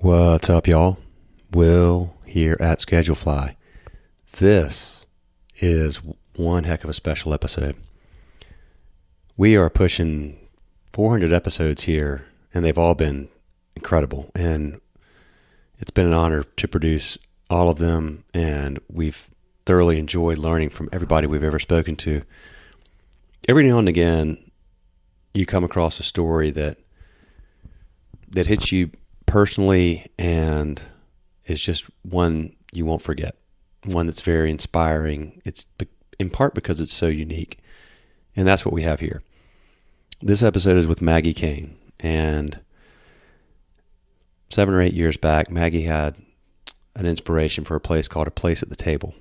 What's up, y'all? Will here at ScheduleFly. This is one heck of a special episode. We are pushing 400 episodes here, and they've all been incredible. And it's been an honor to produce all of them, and we've thoroughly enjoyed learning from everybody we've ever spoken to. Every now and again, you come across a story that hits you personally and is just one you won't forget, one that's very inspiring. It's in part because it's so unique, and that's what we have here. This episode is with Maggie Kane, and 7 or 8 years back, Maggie had an inspiration for a place called A Place at the Table.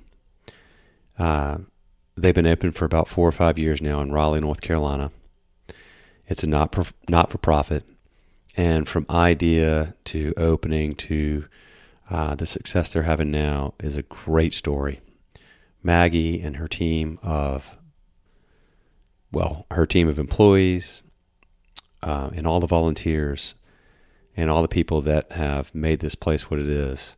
They've been open for about 4 or 5 years now in Raleigh, North Carolina. It's a not-for-profit. And from idea to opening to the success they're having now is a great story. Maggie and her team of employees and all the volunteers and all the people that have made this place what it is.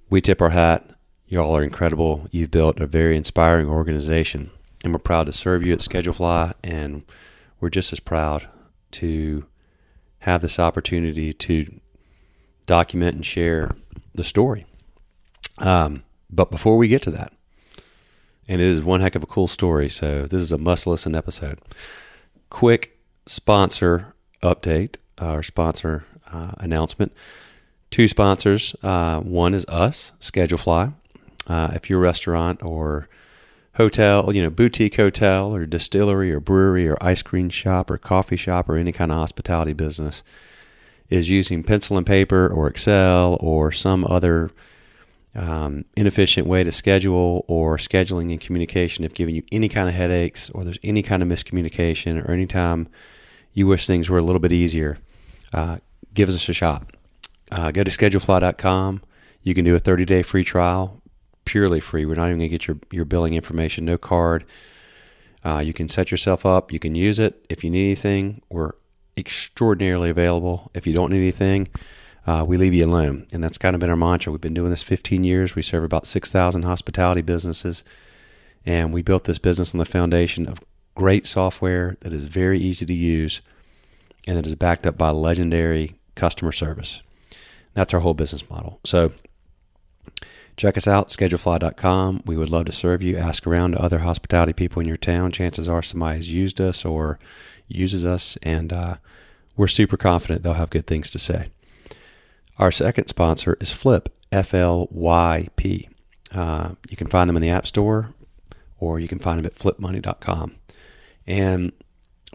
We tip our hat. Y'all are incredible. You've built a very inspiring organization, and we're proud to serve you at ScheduleFly, and we're just as proud to have this opportunity to document and share the story. But before we get to that, and it is one heck of a cool story, so this is a must-listen episode. Quick sponsor update, our sponsor announcement. 2 sponsors. One is us, ScheduleFly. If you're a restaurant or hotel, boutique hotel or distillery or brewery or ice cream shop or coffee shop or any kind of hospitality business is using pencil and paper or Excel or some other inefficient way to schedule, or scheduling and communication have given you any kind of headaches, or there's any kind of miscommunication, or anytime you wish things were a little bit easier, give us a shot. Go to schedulefly.com. You can do a 30-day free trial. Purely free. We're not even going to get your billing information, no card. You can set yourself up. You can use it. If you need anything, we're extraordinarily available. If you don't need anything, we leave you alone. And that's kind of been our mantra. We've been doing this 15 years. We serve about 6,000 hospitality businesses. And we built this business on the foundation of great software that is very easy to use and that is backed up by legendary customer service. That's our whole business model. So check us out, schedulefly.com. We would love to serve you. Ask around to other hospitality people in your town. Chances are somebody has used us or uses us, and we're super confident they'll have good things to say. Our second sponsor is Flip, F-L-Y-P. You can find them in the App Store, or you can find them at flipmoney.com. And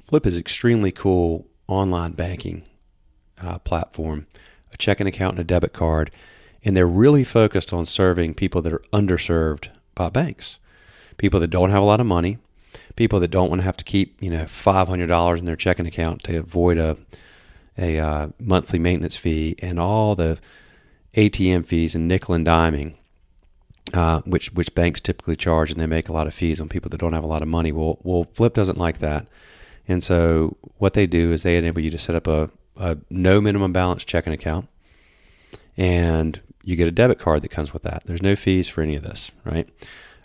Flip is extremely cool online banking platform, a checking account and a debit card. And they're really focused on serving people that are underserved by banks, people that don't have a lot of money, people that don't want to have to keep $500 in their checking account to avoid a monthly maintenance fee and all the ATM fees and nickel and diming, which banks typically charge, and they make a lot of fees on people that don't have a lot of money. Well, Flip doesn't like that, and so what they do is they enable you to set up a no minimum balance checking account, and you get a debit card that comes with that. There's no fees for any of this, right?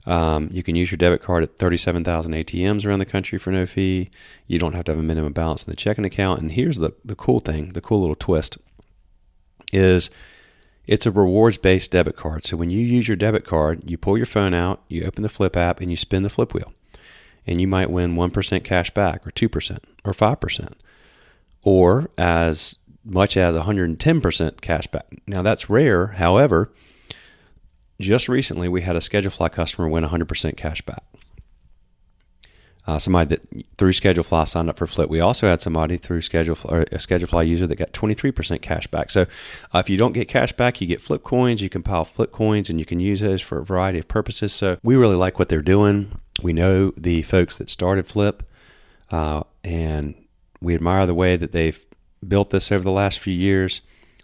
You can use your debit card at 37,000 ATMs around the country for no fee. You don't have to have a minimum balance in the checking account. And here's the cool thing, the cool little twist, is it's a rewards-based debit card. So when you use your debit card, you pull your phone out, you open the Flip app, and you spin the Flip wheel. And you might win 1% cash back, or 2%, or 5%, or as much as 110% cash back. Now, that's rare. However, just recently we had a ScheduleFly customer win 100% cash back. Somebody that through ScheduleFly signed up for Flip. We also had somebody through ScheduleFly, or a ScheduleFly user that got 23% cash back. So if you don't get cash back, you get Flip coins. You compile Flip coins, and you can use those for a variety of purposes. So we really like what they're doing. We know the folks that started Flip, and we admire the way that they've built this over the last few years.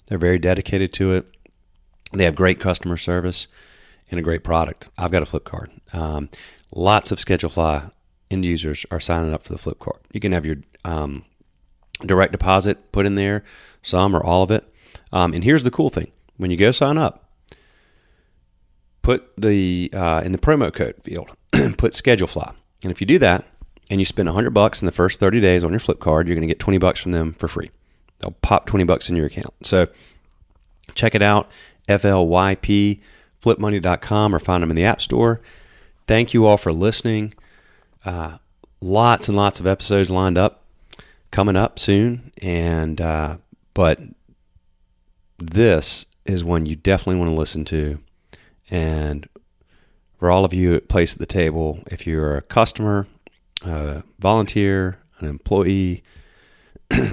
They're very dedicated to it. They have great customer service and a great product. I've got a Flip card. Lots of ScheduleFly end users are signing up for the Flip card. You can have your direct deposit put in there, some or all of it. And here's the cool thing. When you go sign up, put the in the promo code field, put schedule fly. And if you do that and you spend $100 in the first 30 days on your flip card, you're going to get $20 from them for free. They'll pop $20 in your account. So check it out, FLYP, flipmoney.com, or find them in the App Store. Thank you all for listening. Lots and lots of episodes lined up, coming up soon. But this is one you definitely want to listen to. And for all of you at Place at the Table, if you're a customer, a volunteer, an employee,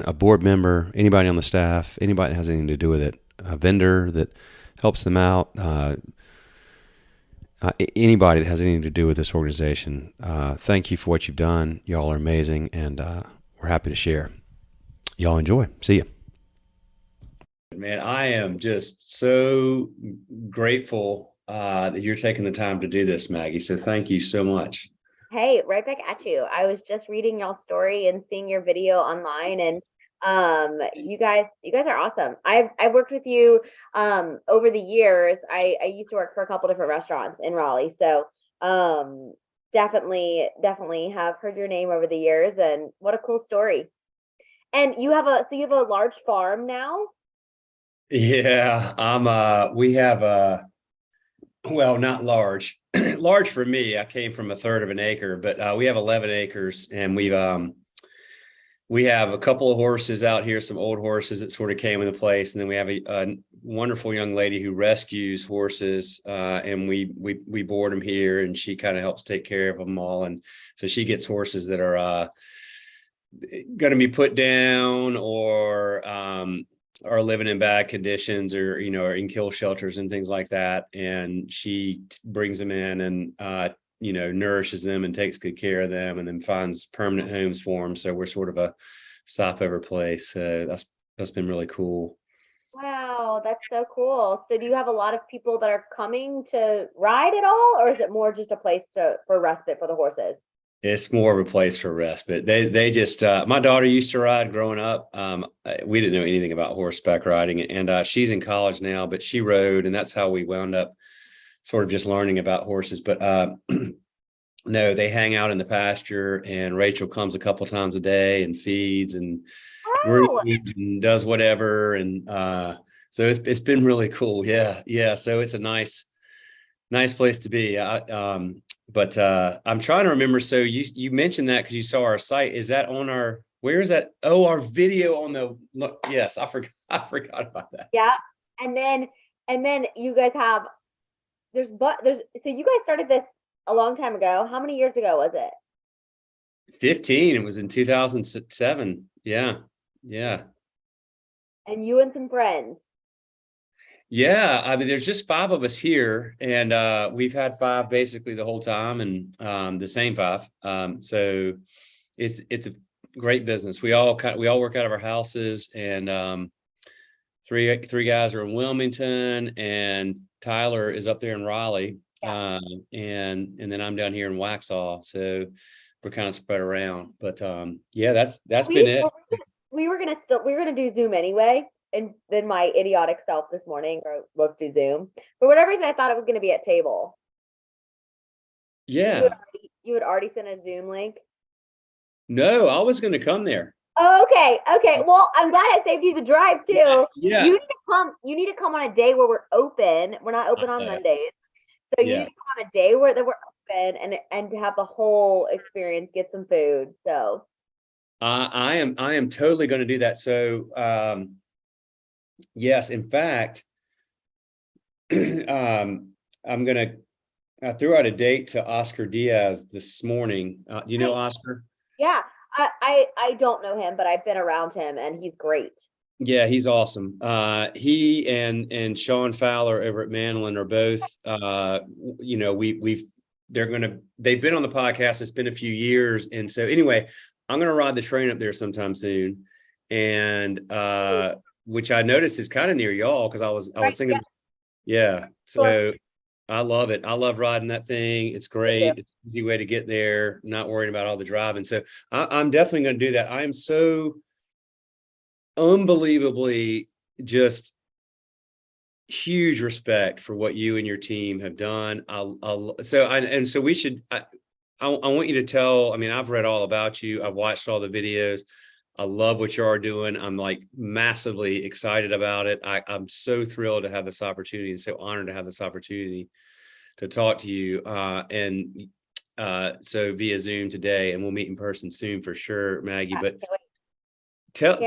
a board member, anybody on the staff, anybody that has anything to do with it, a vendor that helps them out, anybody that has anything to do with this organization, thank you for what you've done. Y'all are amazing, and we're happy to share. Y'all enjoy. See you. Man, I am just so grateful that you're taking the time to do this, Maggie. So thank you so much. Hey, right back at you. I was just reading y'all's story and seeing your video online, and you guys are awesome. I've worked with you over the years. I used to work for a couple different restaurants in Raleigh, so definitely have heard your name over the years, and what a cool story. And you have a large farm now? Yeah, we have well, not large. Large for me. I came from a third of an acre, but we have 11 acres, and we have a couple of horses out here, some old horses that sort of came into place, and then we have a wonderful young lady who rescues horses, and we board them here, and she kind of helps take care of them all, and so she gets horses that are going to be put down or are living in bad conditions, or are in kill shelters and things like that, and she brings them in and nourishes them and takes good care of them, and then finds permanent homes for them. So we're sort of a stopover place. That's been really cool. Wow, that's so cool. So do you have a lot of people that are coming to ride at all, or is it more just a place for respite for the horses? It's more of a place for respite. They just my daughter used to ride growing up. We didn't know anything about horseback riding, and she's in college now, but she rode, and that's how we wound up sort of just learning about horses. But no, they hang out in the pasture, and Rachel comes a couple times a day and feeds and Wow. grooms and does whatever, and so it's been really cool. Yeah. So it's a nice place to be. But I'm trying to remember. So you mentioned that because you saw our site. Is that on our? Where is that? Oh, our video on the. Look, yes, I forgot about that. Yeah, and then you guys have there's so you guys started this a long time ago. How many years ago was it? 15. It was in 2007. Yeah. And you and some friends. Yeah, I mean, there's just 5 of us here, and we've had 5 basically the whole time, and the same 5. So it's a great business. We all work out of our houses, and three guys are in Wilmington, and Tyler is up there in Raleigh, Yeah. and then I'm down here in Waxhaw. So we're kind of spread around, but yeah, that's been it. We were gonna do Zoom anyway, and then my idiotic self this morning or let's do Zoom. For whatever reason, I thought it was gonna be at table. Yeah. You had already sent a Zoom link. No, I was going to come there. Oh, okay. Well, I'm glad I saved you the drive too. Yeah. You need to come on a day where we're open. We're not open on Mondays. So you need to come on a day where we're open and to have the whole experience, get some food. So I am totally going to do that. So yes, in fact, I'm going to threw out a date to Oscar Diaz this morning. Do you know Oscar? Yeah, I don't know him, but I've been around him, and he's great. Yeah, he's awesome. He and Sean Fowler over at Manlin are both. They've been on the podcast. It's been a few years, and so anyway, I'm going to ride the train up there sometime soon, and which I noticed is kind of near y'all because I was thinking, yeah. So I love it. I love riding that thing. It's great. It's an easy way to get there, not worrying about all the driving. So I'm definitely going to do that. I am so unbelievably just huge respect for what you and your team have done. So we should. I want you to tell. I mean, I've read all about you. I've watched all the videos. I love what you are doing. I'm like massively excited about it. I'm so thrilled to have this opportunity and so honored to have this opportunity to talk to you. So via Zoom today, and we'll meet in person soon for sure, Maggie. Yeah, But can't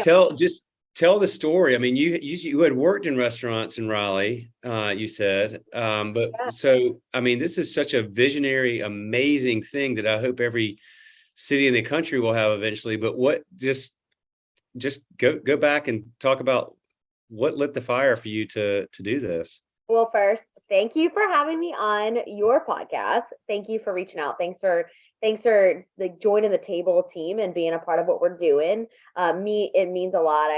tell the story. I mean, you had worked in restaurants in Raleigh, you said, but wait. so I mean, this is such a visionary, amazing thing that I hope every city in the country will have eventually. But what just go back and talk about what lit the fire for you to do this. Well, first, thank you for having me on your podcast. Thank you for reaching out. Thanks for like joining the table team and being a part of what we're doing. It means a lot.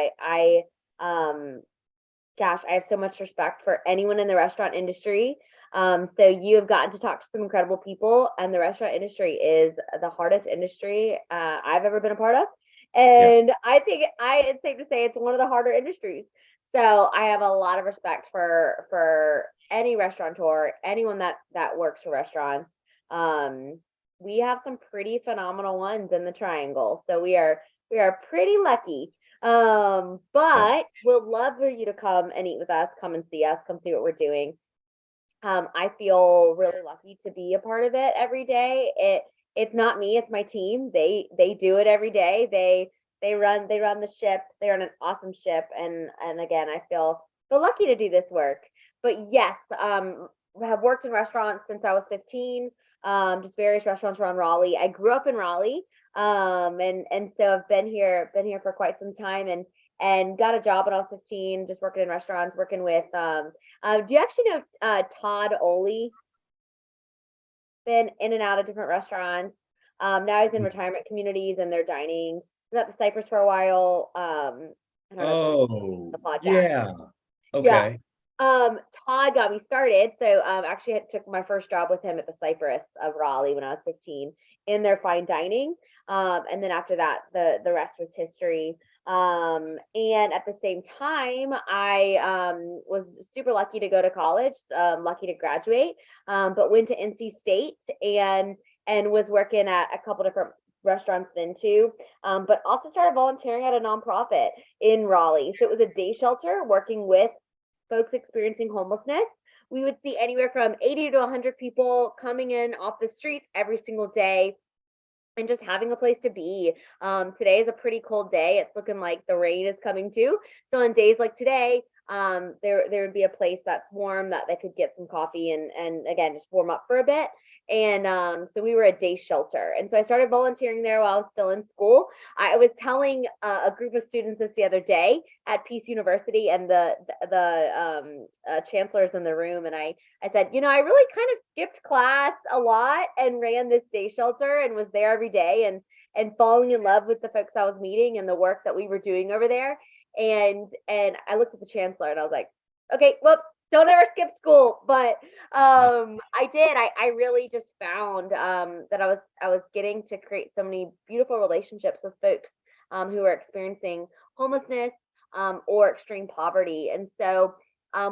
Gosh, I have so much respect for anyone in the restaurant industry. So you have gotten to talk to some incredible people, and the restaurant industry is the hardest industry I've ever been a part of. Yeah. And I think it's safe to say it's one of the harder industries. So I have a lot of respect for any restaurateur, anyone that works for restaurants. We have some pretty phenomenal ones in the triangle. So we are pretty lucky. But we'll love for you to come and eat with us, come and see us, come see what we're doing. I feel really lucky to be a part of it every day. It's not me, it's my team. They do it every day. They run the ship. They run an awesome ship. And again, I feel lucky to do this work. But yes, I have worked in restaurants since I was 15. Just various restaurants around Raleigh. I grew up in Raleigh. And so I've been here for quite some time, and got a job when I was 15, just working in restaurants, working with do you actually know Todd Oley? Been in and out of different restaurants. Now he's in retirement communities and they're dining. He was at the Cypress for a while. I don't know if you Oh, the podcast. yeah. Yeah. Okay. Todd got me started. So actually I took my first job with him at the Cypress of Raleigh when I was 15 in their fine dining. And then after that, the rest was history. And at the same time, I was super lucky to go to college, lucky to graduate, but went to NC State and was working at a couple different restaurants then too, but also started volunteering at a nonprofit in Raleigh. So it was a day shelter working with folks experiencing homelessness. We would see anywhere from 80 to 100 people coming in off the streets every single day and just having a place to be. Today is a pretty cold day. It's looking like the rain is coming too. So on days like today, there would be a place that's warm that they could get some coffee and again just warm up for a bit. And so we were a day shelter, and so I started volunteering there while I was still in school. I was telling a group of students this the other day at Peace University, and the chancellor's in the room, and I said, I really kind of skipped class a lot and ran this day shelter and was there every day and falling in love with the folks I was meeting and the work that we were doing over there. And I looked at the chancellor and I was like, okay, whoops, don't ever skip school. But I did. I really just found that I was getting to create so many beautiful relationships with folks who are experiencing homelessness or extreme poverty. And so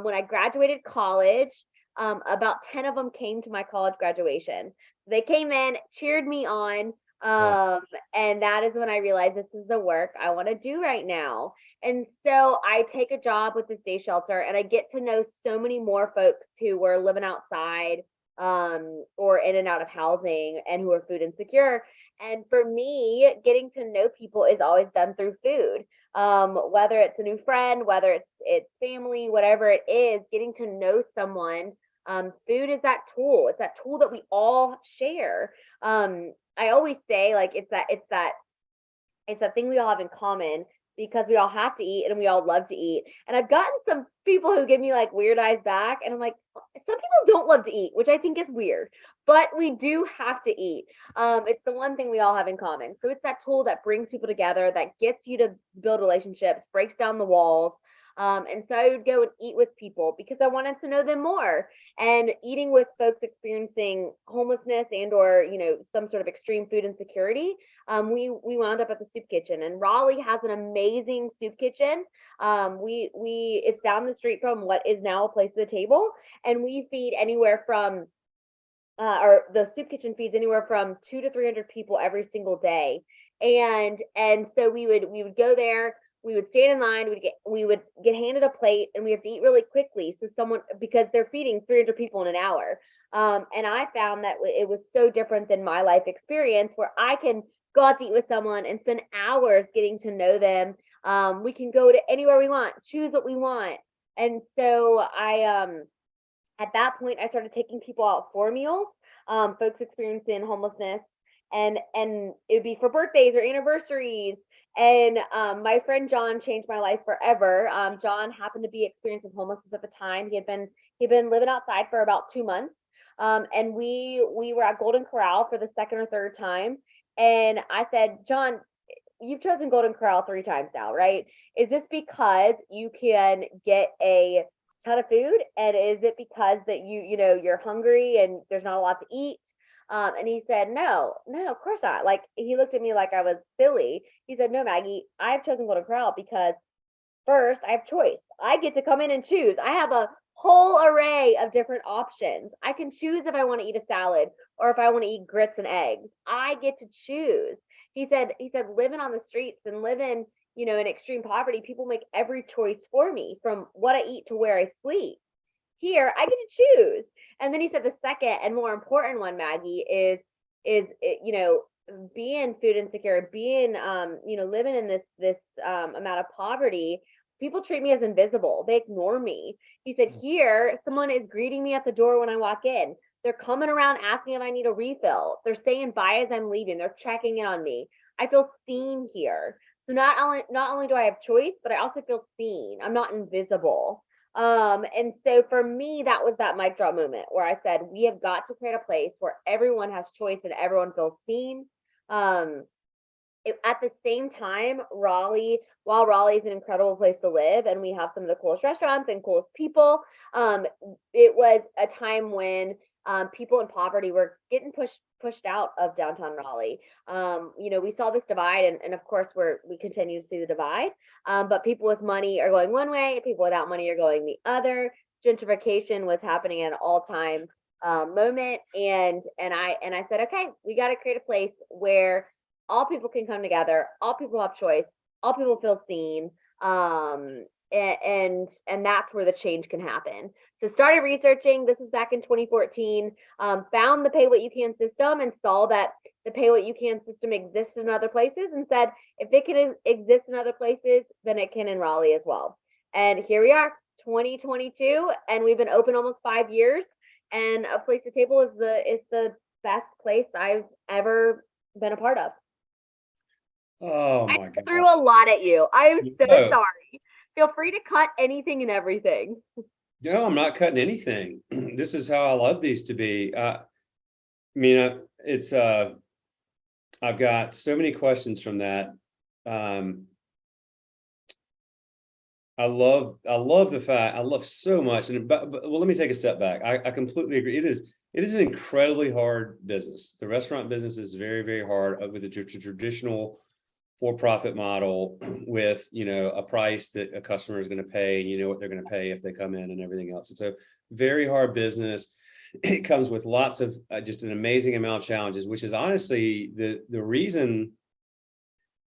when I graduated college, about 10 of them came to my college graduation. They came in, cheered me on, and that is when I realized this is the work I want to do right now. And so I take a job with this day shelter and I get to know so many more folks who were living outside or in and out of housing and who are food insecure. And for me, getting to know people is always done through food. Whether it's a new friend, whether it's family, whatever it is, getting to know someone, food is that tool. It's that tool that we all share. I always say like it's that thing we all have in common because we all have to eat and we all love to eat. And I've gotten some people who give me like weird eyes back, and I'm like, some people don't love to eat, which I think is weird, but we do have to eat. It's the one thing we all have in common. So it's that tool that brings people together, that gets you to build relationships, breaks down the walls. And so I would go and eat with people because I wanted to know them more. And eating with folks experiencing homelessness and or, some sort of extreme food insecurity, we wound up at the soup kitchen. And Raleigh has an amazing soup kitchen. We it's down the street from what is now a place at the table, and we feed anywhere from or the soup kitchen feeds anywhere from 200 to 300 people every single day. And so we would go there, we would stand in line, we would get handed a plate, and we have to eat really quickly. So someone, because they're feeding 300 people in an hour. And I found that it was so different than my life experience, where I can go out to eat with someone and spend hours getting to know them. We can go to anywhere we want, choose what we want. And so at that point, I started taking people out for meals, folks experiencing homelessness, and it would be for birthdays or anniversaries. And my friend John changed my life forever. John happened to be experiencing homelessness at the time. He'd been living outside for about 2 months, and we were at Golden Corral for the second or third time. And I said, John, you've chosen Golden Corral 3 times now, right? Is this because you can get a ton of food, and is it because that you're hungry and there's not a lot to eat? And he said, no, no, of course not. Like, he looked at me like I was silly. He said, no, Maggie, I've chosen Golden Corral because first, I have choice. I get to come in and choose. I have a whole array of different options. I can choose if I want to eat a salad or if I want to eat grits and eggs. I get to choose. He said living on the streets and living, in extreme poverty, people make every choice for me, from what I eat to where I sleep. Here, I get to choose. And then he said the second and more important one, Maggie, is being food insecure, being living in this amount of poverty. People treat me as invisible. They ignore me. He said, here, someone is greeting me at the door when I walk in. They're coming around asking if I need a refill. They're staying by as I'm leaving. They're checking in on me. I feel seen here. So not only do I have choice, but I also feel seen. I'm not invisible. And so for me, that was that mic drop moment where I said, we have got to create a place where everyone has choice and everyone feels seen. At the same time, while Raleigh is an incredible place to live and we have some of the coolest restaurants and coolest people, it was a time when people in poverty were getting pushed out of downtown Raleigh. We saw this divide, and of course we continue to see the divide. But people with money are going one way, people without money are going the other. Gentrification was happening at an all-time moment, and I said, okay, we got to create a place where all people can come together, all people have choice, all people feel seen, and that's where the change can happen. So started researching. This was back in 2014. Found the pay what you can system and saw that the pay what you can system exists in other places, and said if it can exist in other places, then it can in Raleigh as well. And here we are, 2022, and we've been open almost 5 years. And A Place to Table is the best place I've ever been a part of. Oh I my God. threw a lot at you. I am so No. sorry. Feel free to cut anything and everything. No, I'm not cutting anything. This is how I love these to be. It's I've got so many questions from that. I love the fact, I love so much. But well, let me take a step back. I completely agree. It is an incredibly hard business. The restaurant business is very, very hard with the traditional for-profit model with, a price that a customer is going to pay, and what they're going to pay if they come in and everything else. It's a very hard business. It comes with lots of just an amazing amount of challenges, which is honestly the reason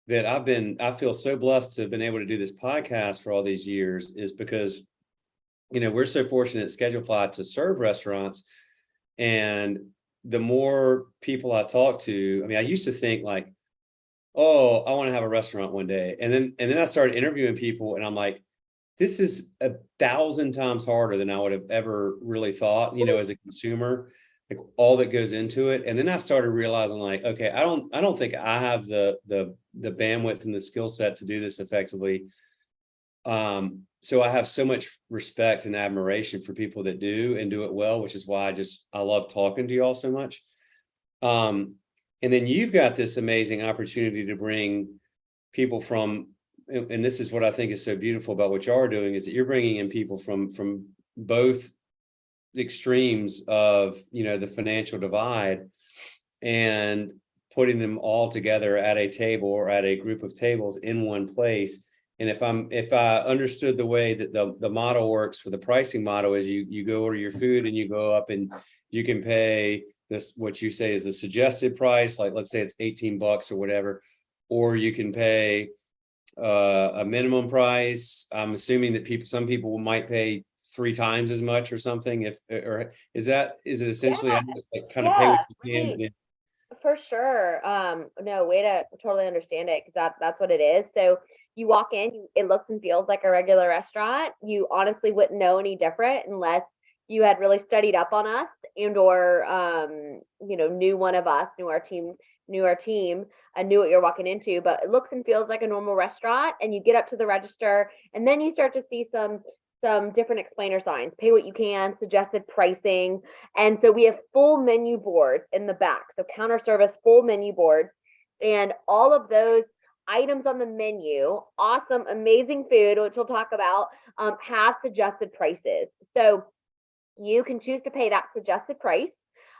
that I feel so blessed to have been able to do this podcast for all these years, is because, we're so fortunate at Schedulefly to serve restaurants. And the more people I talk to, I used to think like, oh, I want to have a restaurant one day. And then I started interviewing people, and I'm like, this is 1,000 times harder than I would have ever really thought, as a consumer, like all that goes into it. And then I started realizing like, okay, I don't think I have the bandwidth and the skill set to do this effectively. So I have so much respect and admiration for people that do and do it well, which is why I love talking to you all so much. And then you've got this amazing opportunity to bring people from and this is what I think is so beautiful about what y'all are doing, is that you're bringing in people from both extremes of, the financial divide, and putting them all together at a table or at a group of tables in one place. And if I understood the way that the model works for the pricing model, is you go order your food and you go up and you can pay this, what you say is the suggested price, like let's say it's $18 or whatever, or you can pay a minimum price. I'm assuming that some people might pay 3 times as much or something. Or is it essentially, Yeah, I just like kind of pay what you can, but then for sure. No, way to totally understand it, because that's what it is. So you walk in, it looks and feels like a regular restaurant. You honestly wouldn't know any different unless you had really studied up on us, and or knew one of us, knew our team, and knew what you're walking into. But it looks and feels like a normal restaurant, and you get up to the register, and then you start to see some different explainer signs: pay what you can, suggested pricing. And so we have full menu boards in the back. So counter service, full menu boards, and all of those items on the menu, awesome, amazing food, which we'll talk about, have suggested prices. So you can choose to pay that suggested price.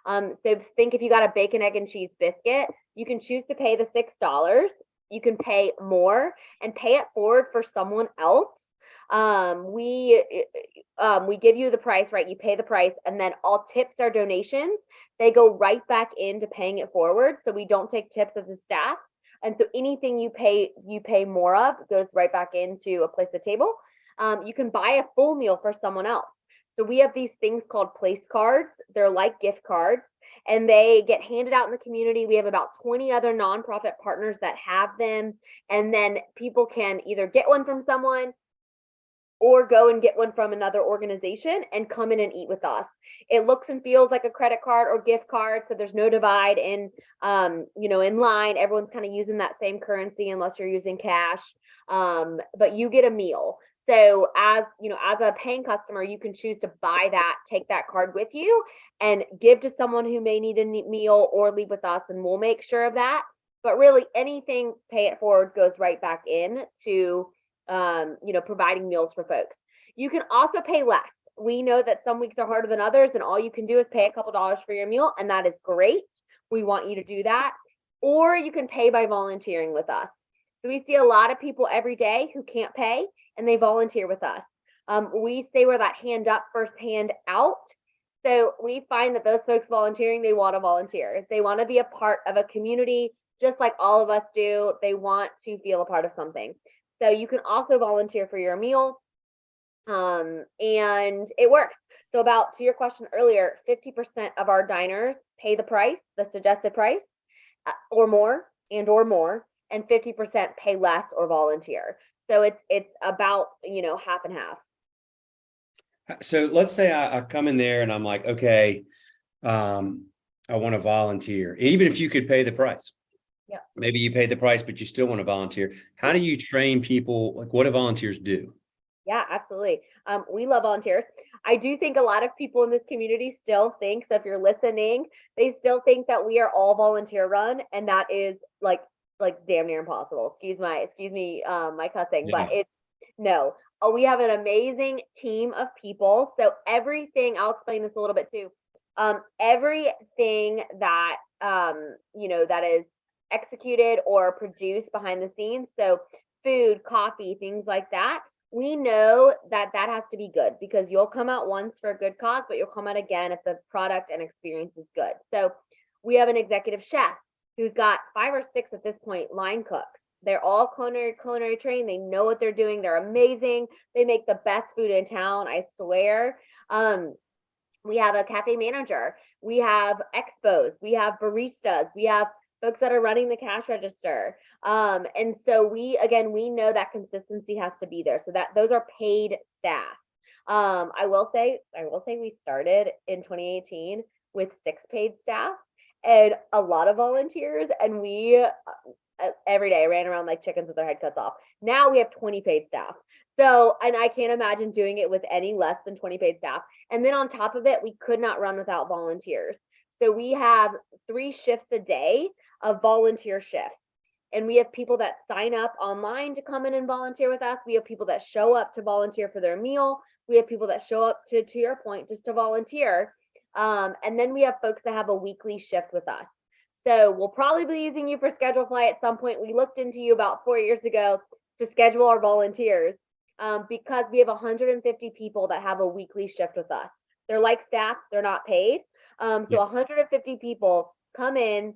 So think if you got a bacon, egg, and cheese biscuit, you can choose to pay the $6. You can pay more and pay it forward for someone else. We give you the price, right? You pay the price, and then all tips are donations. They go right back into paying it forward. So we don't take tips as a staff. And so anything you pay more of goes right back into a place at the table. You can buy a full meal for someone else. So we have these things called place cards. They're like gift cards, and they get handed out in the community. We have about 20 other nonprofit partners that have them. And then people can either get one from someone or go and get one from another organization and come in and eat with us. It looks and feels like a credit card or gift card, so there's no divide in in line. Everyone's kind of using that same currency unless you're using cash. But you get a meal. So as a paying customer, you can choose to buy that, take that card with you, and give to someone who may need a meal, or leave with us, and we'll make sure of that. But really, anything pay it forward goes right back in to providing meals for folks. You can also pay less. We know that some weeks are harder than others, and all you can do is pay a couple dollars for your meal, and that is great. We want you to do that. Or you can pay by volunteering with us. So we see a lot of people every day who can't pay, and they volunteer with us. We say we're that hand up, first hand out. So we find that those folks volunteering, they want to volunteer. They want to be a part of a community, just like all of us do. They want to feel a part of something. So you can also volunteer for your meal, and it works. So to your question earlier, 50% of our diners pay the price, the suggested price, or more, and 50% pay less or volunteer. So it's about half and half. So let's say I come in there and I'm like, okay, I want to volunteer, even if you could pay the price. Yeah. Maybe you pay the price, but you still want to volunteer. How do you train people? Like, what do volunteers do? Yeah, absolutely. We love volunteers. I do think a lot of people in this community still think, so if you're listening, they still think that we are all volunteer run, and that is like damn near impossible. Excuse me, my cussing, Yeah. but it's no. We have an amazing team of people. So everything, I'll explain this a little bit too. Everything that that is executed or produced behind the scenes, so food, coffee, things like that, we know that has to be good, because you'll come out once for a good cause, but you'll come out again if the product and experience is good. So we have an executive chef who's got 5 or 6 at this point line cooks. They're all culinary trained. They know what they're doing. They're amazing. They make the best food in town, I swear. We have a cafe manager. We have expos. We have baristas. We have folks that are running the cash register. And so we know that consistency has to be there. So that those are paid staff. I will say we started in 2018 with 6 paid staff and a lot of volunteers, and we every day ran around like chickens with their head cuts off. Now we have 20 paid staff. So, and I can't imagine doing it with any less than 20 paid staff. And then on top of it, we could not run without volunteers. So we have 3 shifts a day of volunteer shifts. And we have people that sign up online to come in and volunteer with us. We have people that show up to volunteer for their meal. We have people that show up to your point, just to volunteer. And then we have folks that have a weekly shift with us. So we'll probably be using you for schedule fly at some point. We looked into you about 4 years ago to schedule our volunteers, because we have 150 people that have a weekly shift with us. They're like staff, they're not paid. So 150 people come in,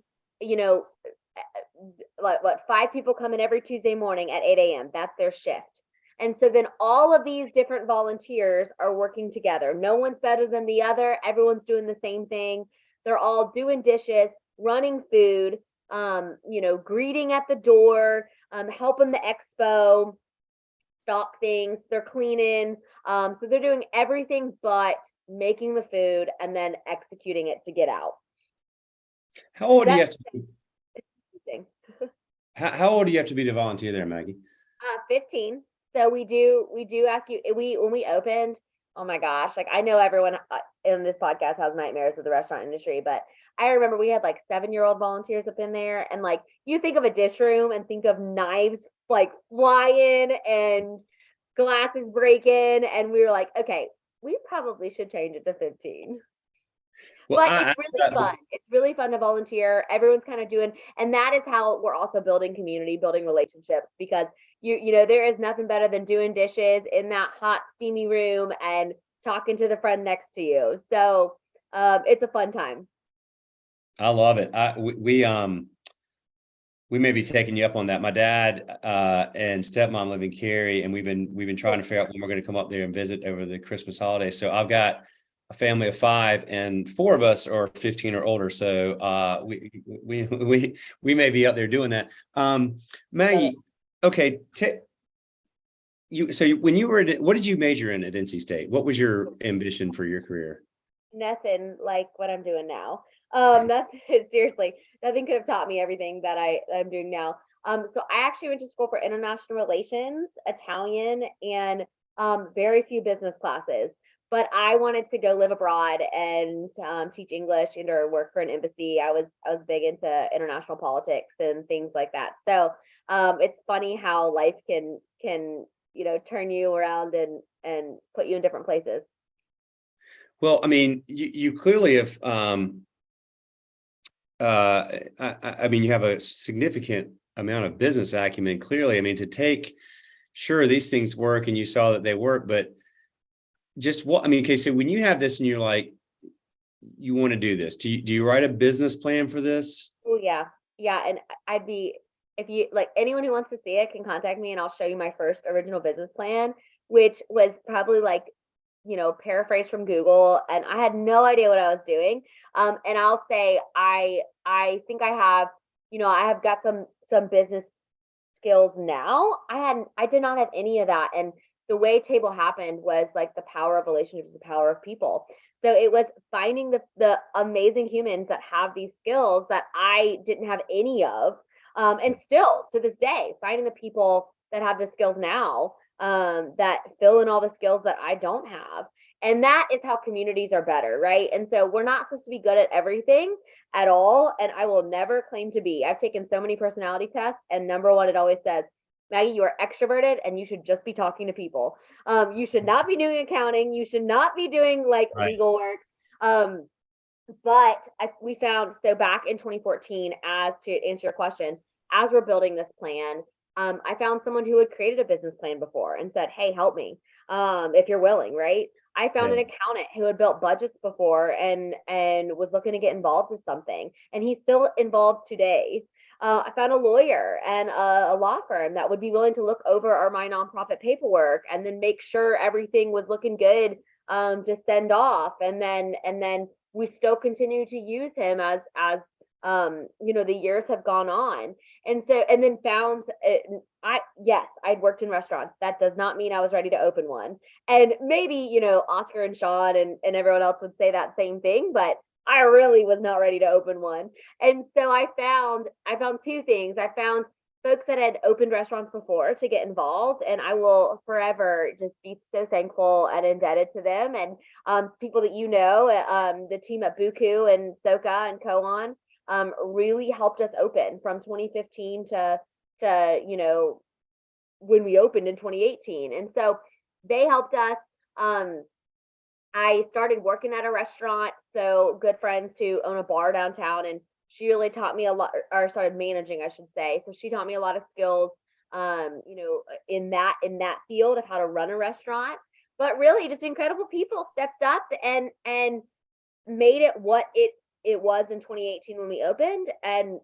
like 5 people come in every Tuesday morning at 8 a.m. That's their shift. And so then all of these different volunteers are working together. No one's better than the other. Everyone's doing the same thing. They're all doing dishes, running food, greeting at the door, helping the expo, stock things. They're cleaning. So they're doing everything but making the food and then executing it to get out. How old do you have to be? Interesting. How old do you have to be to volunteer there, Maggie? 15. So we do ask you, when we opened, oh my gosh, like I know everyone in this podcast has nightmares with the restaurant industry, but I remember we had like 7-year-old volunteers up in there, and like you think of a dish room and think of knives like flying and glasses breaking, and we were like, okay, we probably should change it to 15. Well, But it's really fun. It's really fun to volunteer. Everyone's kind of doing, and that is how we're also building community, building relationships, because there is nothing better than doing dishes in that hot, steamy room and talking to the friend next to you. So it's a fun time. I love it. We may be taking you up on that. My dad and stepmom live in Cary, and we've been trying to figure out when we're going to come up there and visit over the Christmas holidays. So I've got a family of 5, and 4 of us are 15 or older. So we may be up there doing that. Maggie, okay. When you were what did you major in at NC State? What was your ambition for your career? Nothing like what I'm doing now. That's seriously, nothing could have taught me everything that I'm doing now. So I actually went to school for international relations, Italian, and very few business classes. But I wanted to go live abroad and teach English and or work for an embassy. I was big into international politics and things like that. So it's funny how life can turn you around and put you in different places. Well, I mean, you clearly have. I mean, you have a significant amount of business acumen. Clearly, I mean, to take, sure, these things work, and you saw that they work, but just what I mean. Okay, so when you have this, and you're like, you want to do this, do you write a business plan for this? Oh yeah, and if you like, anyone who wants to see it can contact me, and I'll show you my first original business plan, which was probably like, paraphrased from Google, and I had no idea what I was doing. And I'll say I think I have got some business skills now. I did not have any of that, and the way Table happened was like the power of relationships, the power of people. So it was finding the amazing humans that have these skills that I didn't have any of, and still to this day finding the people that have the skills now, that fill in all the skills that I don't have. And that is how communities are better, right? And so we're not supposed to be good at everything at all. And I will never claim to be. I've taken so many personality tests, and number one, it always says, Maggie, you are extroverted and you should just be talking to people. You should not be doing accounting. You should not be doing like legal work. But we found, so back in 2014, as to answer your question, as we're building this plan, I found someone who had created a business plan before and said, hey, help me, if you're willing, right? I found an accountant who had built budgets before and was looking to get involved with something, and he's still involved today. I found a lawyer and a law firm that would be willing to look over my nonprofit paperwork and then make sure everything was looking good, to send off. And then we still continue to use him as the years have gone on. And then found I'd worked in restaurants. That does not mean I was ready to open one. And maybe, Oscar and Sean and everyone else would say that same thing, but I really was not ready to open one. And so I found 2 things. I found folks that had opened restaurants before to get involved, and I will forever just be so thankful and indebted to them. And people that the team at Buku and Soka and Koan, really helped us open from 2015 to when we opened in 2018. And so they helped us. I started working at a restaurant, so good friends who own a bar downtown, and she really taught me a lot, or started managing, I should say. So she taught me a lot of skills, in that field of how to run a restaurant. But really, just incredible people stepped up and made it what it was in 2018 when we opened, and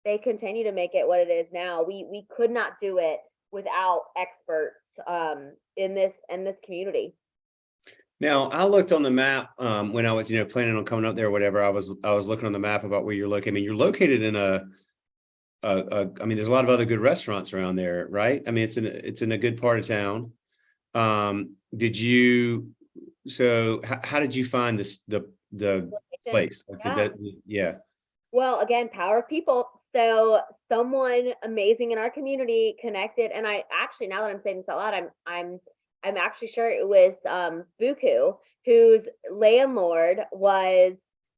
they continue to make it what it is now. We could not do it without experts in this community. Now, I looked on the map when I was, planning on coming up there or whatever. I was looking on the map about where you're located. I mean, you're located in I mean, there's a lot of other good restaurants around there, right? I mean, it's in a good part of town. How did you find the place? Yeah. Well, again, power of people. So someone amazing in our community connected, and I actually, now that I'm saying this out loud, I'm actually sure it was Buku, whose landlord was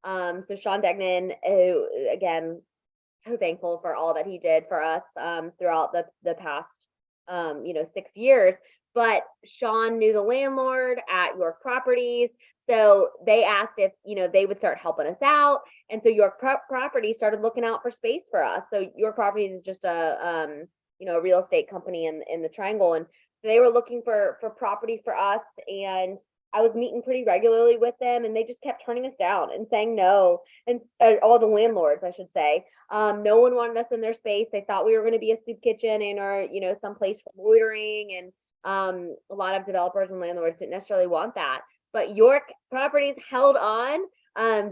so Sean Degnan, who, again, so thankful for all that he did for us throughout the past 6 years. But Sean knew the landlord at York Properties, so they asked if they would start helping us out, and so York Properties started looking out for space for us. So York Properties is just a real estate company in the Triangle, and they were looking for property for us, and I was meeting pretty regularly with them, and they just kept turning us down and saying no. And all the landlords, I should say, no one wanted us in their space. They thought we were going to be a soup kitchen or some place for loitering, and a lot of developers and landlords didn't necessarily want that. But York Properties held on.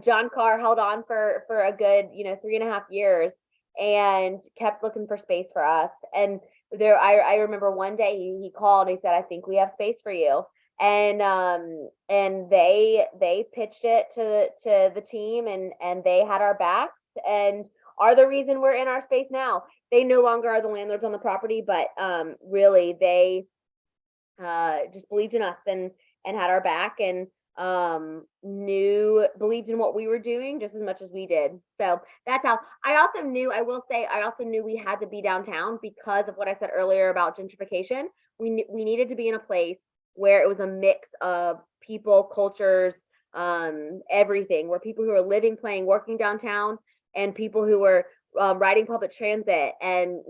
John Carr held on for a good 3.5 years and kept looking for space for us. And I remember one day he called and he said, "I think we have space for you." And they pitched it to the team, and they had our backs and are the reason we're in our space now. They no longer are the landlords on the property, but really they just believed in us and had our back, and believed in what we were doing just as much as we did. So that's how I also knew we had to be downtown because of what I said earlier about gentrification. We needed to be in a place where it was a mix of people, cultures, everything, where people who are living, playing, working downtown, and people who were riding public transit and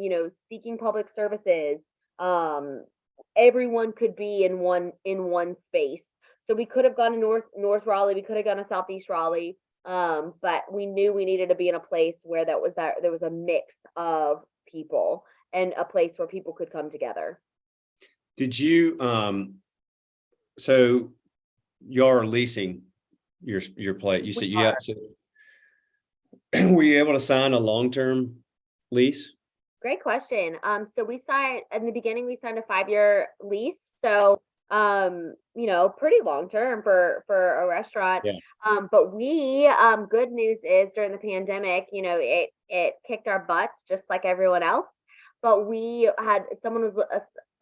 seeking public services. Everyone could be in one space. So we could have gone to North Raleigh, we could have gone to Southeast Raleigh, but we knew we needed to be in a place where there was a mix of people and a place where people could come together. Did you so you're leasing your place? You said you got. So, were you able to sign a long-term lease? Great question. So we signed in the beginning. We signed a 5-year lease. So pretty long term for a restaurant. Yeah. But we good news is during the pandemic, it kicked our butts just like everyone else. But we had someone was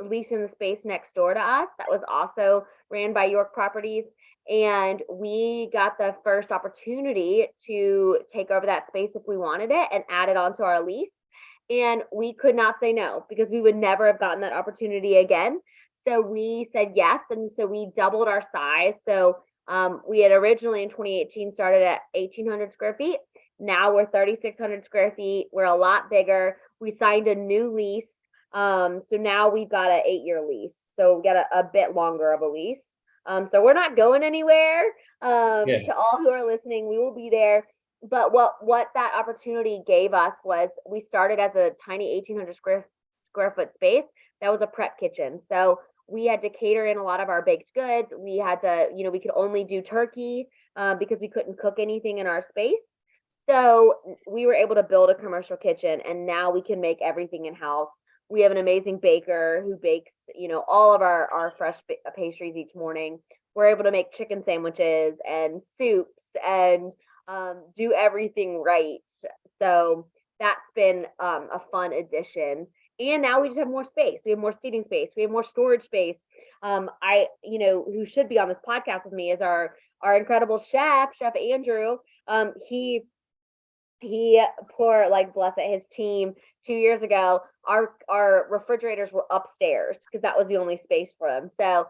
leasing the space next door to us that was also ran by York Properties, and we got the first opportunity to take over that space if we wanted it and add it onto our lease. And we could not say no because we would never have gotten that opportunity again. So we said yes, and so we doubled our size. So we had originally in 2018 started at 1,800 square feet. Now we're 3,600 square feet. We're a lot bigger. We signed a new lease. So now we've got an 8-year lease. So we got a bit longer of a lease. So we're not going anywhere. To all who are listening, we will be there. But what that opportunity gave us was we started as a tiny 1,800 square foot space that was a prep kitchen. So we had to cater in a lot of our baked goods. We had to, we could only do turkey because we couldn't cook anything in our space. So we were able to build a commercial kitchen, and now we can make everything in house. We have an amazing baker who bakes, all of our fresh pastries each morning. We're able to make chicken sandwiches and soups and do everything right. So that's been a fun addition. And now we just have more space. We have more seating space. We have more storage space. Who should be on this podcast with me is our incredible chef Andrew. He he poor, like, bless it, his team 2 years ago, our refrigerators were upstairs because that was the only space for them. So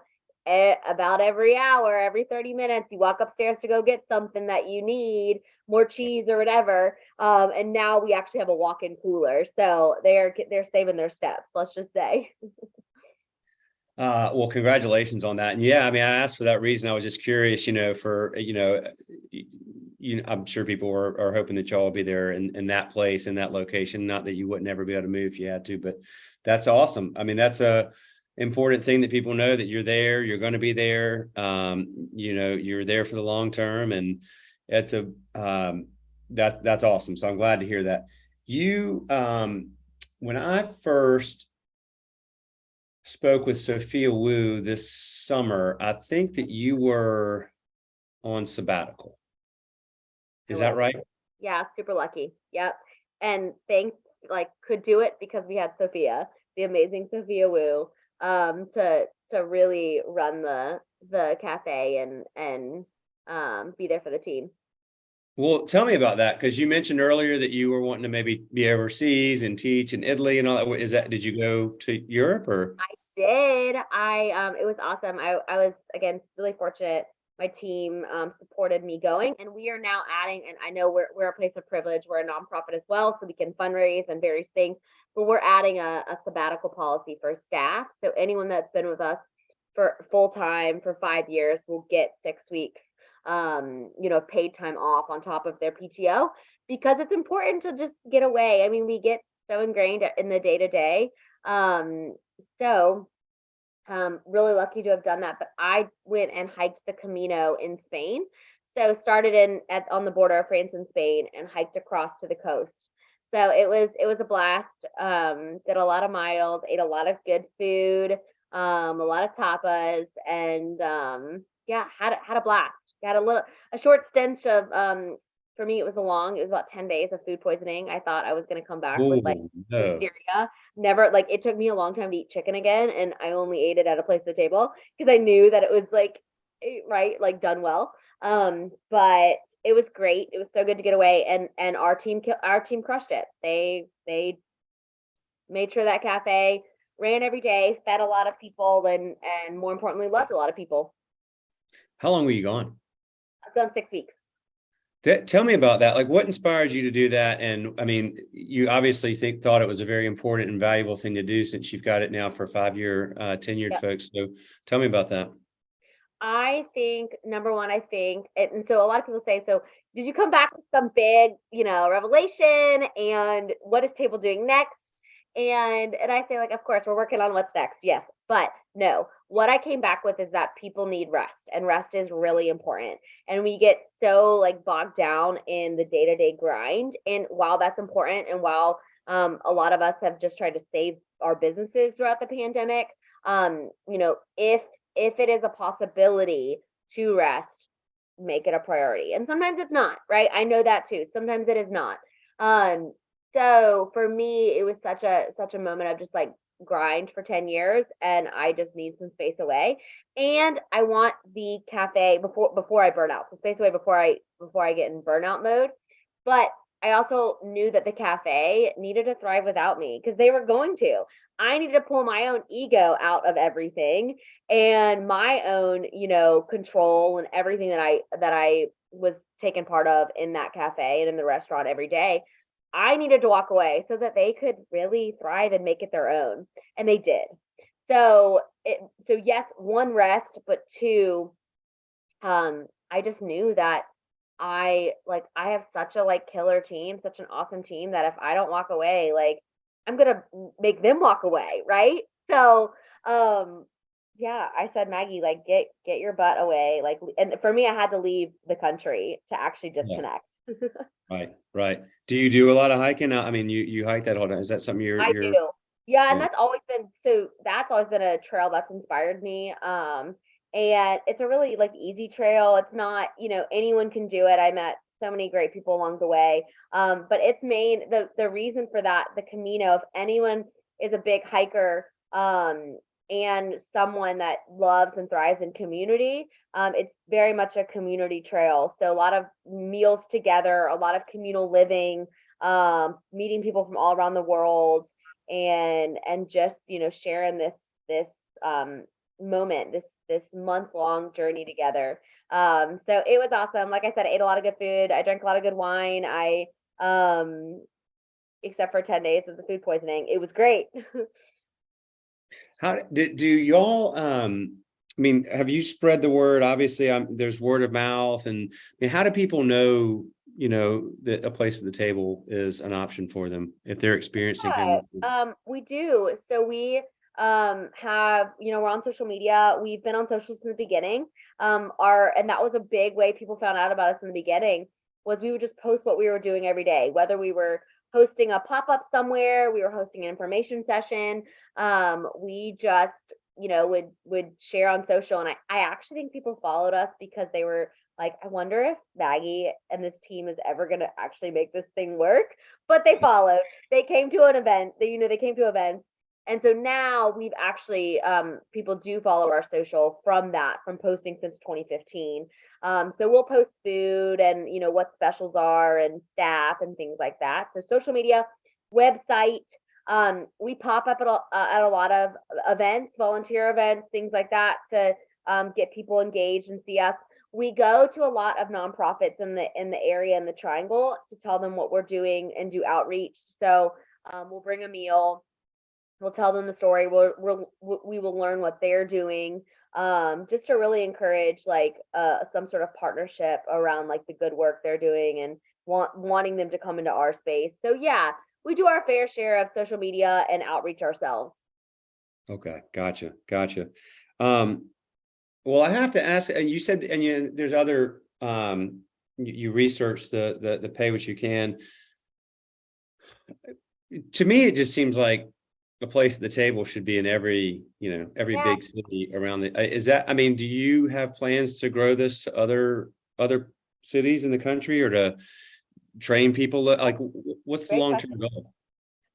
about every hour, every 30 minutes, you walk upstairs to go get something that you need, more cheese or whatever. And now we actually have a walk-in cooler, so they're saving their steps, let's just say. Well, congratulations on that. And yeah, I mean, I asked for that reason. I was just curious, I'm sure people are hoping that y'all will be there in that place, in that location. Not that you wouldn't ever be able to move if you had to, but that's awesome. I mean, that's a important thing that people know, that you're there, you're going to be there. You're there for the long term, and it's that's awesome. So I'm glad to hear that. When I first spoke with Sophia Wu this summer, I think that you were on sabbatical. Is that right? Yeah, super lucky. Yep. And could do it because we had Sophia, the amazing Sophia Wu, to really run the cafe and be there for the team. Well, tell me about that, because you mentioned earlier that you were wanting to maybe be overseas and teach in Italy and all that. Did you go to Europe or? I did. It was awesome. I was, again, really fortunate. My team supported me going, and we are now adding, and I know we're a place of privilege. We're a nonprofit as well, so we can fundraise and various things, but we're adding a sabbatical policy for staff. So anyone that's been with us for full time for 5 years will get 6 weeks, paid time off on top of their PTO, because it's important to just get away. I mean, we get so ingrained in the day to day. So really lucky to have done that. But I went and hiked the Camino in Spain. So started on the border of France and Spain and hiked across to the coast. So it was a blast. Did a lot of miles, ate a lot of good food, a lot of tapas, and yeah, had a blast. Got a short stint of for me it was about 10 days of food poisoning. I thought I was going to come back with like Oh, no. diphtheria. Never, like, it took me a long time to eat chicken again, and I only ate it at a place at the table because I knew that it was like right, like, done well. But it was great. It was so good to get away, and our team crushed it. They made sure that cafe ran every day, fed a lot of people, and more importantly, loved a lot of people. How long were you gone? I've done 6 weeks. Tell me about that. Like, what inspired you to do that? And I mean, you obviously thought it was a very important and valuable thing to do, since you've got it now for 5-year, tenured Yep. folks. So tell me about that. I think number one, and so a lot of people say, so did you come back with some big, revelation, and what is Table doing next? And I say, like, of course, we're working on what's next. Yes. But no, what I came back with is that people need rest, and rest is really important. And we get so, like, bogged down in the day-to-day grind. And while that's important, and while a lot of us have just tried to save our businesses throughout the pandemic, if it is a possibility to rest, make it a priority. And sometimes it's not, right? I know that too. Sometimes it is not. So for me, it was such a moment of just, like, grind for 10 years, and I just need some space away. And I want the cafe before I burn out. So space away before I get in burnout mode. But I also knew that the cafe needed to thrive without me, because they were going to. I needed to pull my own ego out of everything, and my own, control, and everything that I was taking part of in that cafe and in the restaurant every day. I needed to walk away so that they could really thrive and make it their own. And they did. So yes, one, rest, but two, I just knew that I have such a, like, killer team, such an awesome team, that if I don't walk away, like, I'm gonna make them walk away, right? So yeah, I said, Maggie, like, get your butt away. Like, and for me, I had to leave the country to actually Yeah. disconnect. Right. Do you do a lot of hiking? I mean, you hike that whole time. Is that something I do. Yeah, and Yeah. that's always been a trail that's inspired me. And it's a really, like, easy trail. It's not, anyone can do it. I met so many great people along the way. But the reason for that, the Camino, if anyone is a big hiker, and someone that loves and thrives in community. It's very much a community trail. So a lot of meals together, a lot of communal living, meeting people from all around the world, and just, sharing this moment, this month-long journey together. So it was awesome. Like I said, I ate a lot of good food. I drank a lot of good wine. Um, except for 10 days of the food poisoning, it was great. How do y'all, I mean, have you spread the word? Obviously, there's word of mouth, and I mean, how do people know, that a place at the table is an option for them if they're experiencing Yeah, homelessness? we do. So we have, we're on social media. We've been on social since the beginning. And that was a big way people found out about us in the beginning, was we would just post what we were doing every day, whether we were hosting a pop-up somewhere, we were hosting an information session. We just, would share on social. And I actually think people followed us because they were like, I wonder if Maggie and this team is ever gonna actually make this thing work. But they followed. They came to an event. They came to events. And so now we've actually, people do follow our social from posting since 2015. So we'll post food and, what specials are and staff and things like that. So social media, website, we pop up at a lot of events, volunteer events, things like that, to get people engaged and see us. We go to a lot of nonprofits in the area, in the Triangle, to tell them what we're doing and do outreach. So we'll bring a meal, we'll tell them the story, we will learn what they're doing, just to really encourage like some sort of partnership around like the good work they're doing, and wanting them to come into our space. So yeah, we do our fair share of social media and outreach ourselves. Okay, gotcha. Um, well, I have to ask, and you said, and there's other, you research the pay what you can. To me, it just seems like a place at the table should be in every Yeah. big city around is that, I mean, do you have plans to grow this to other cities in the country, or to train people? Like, what's the Great long-term question. goal?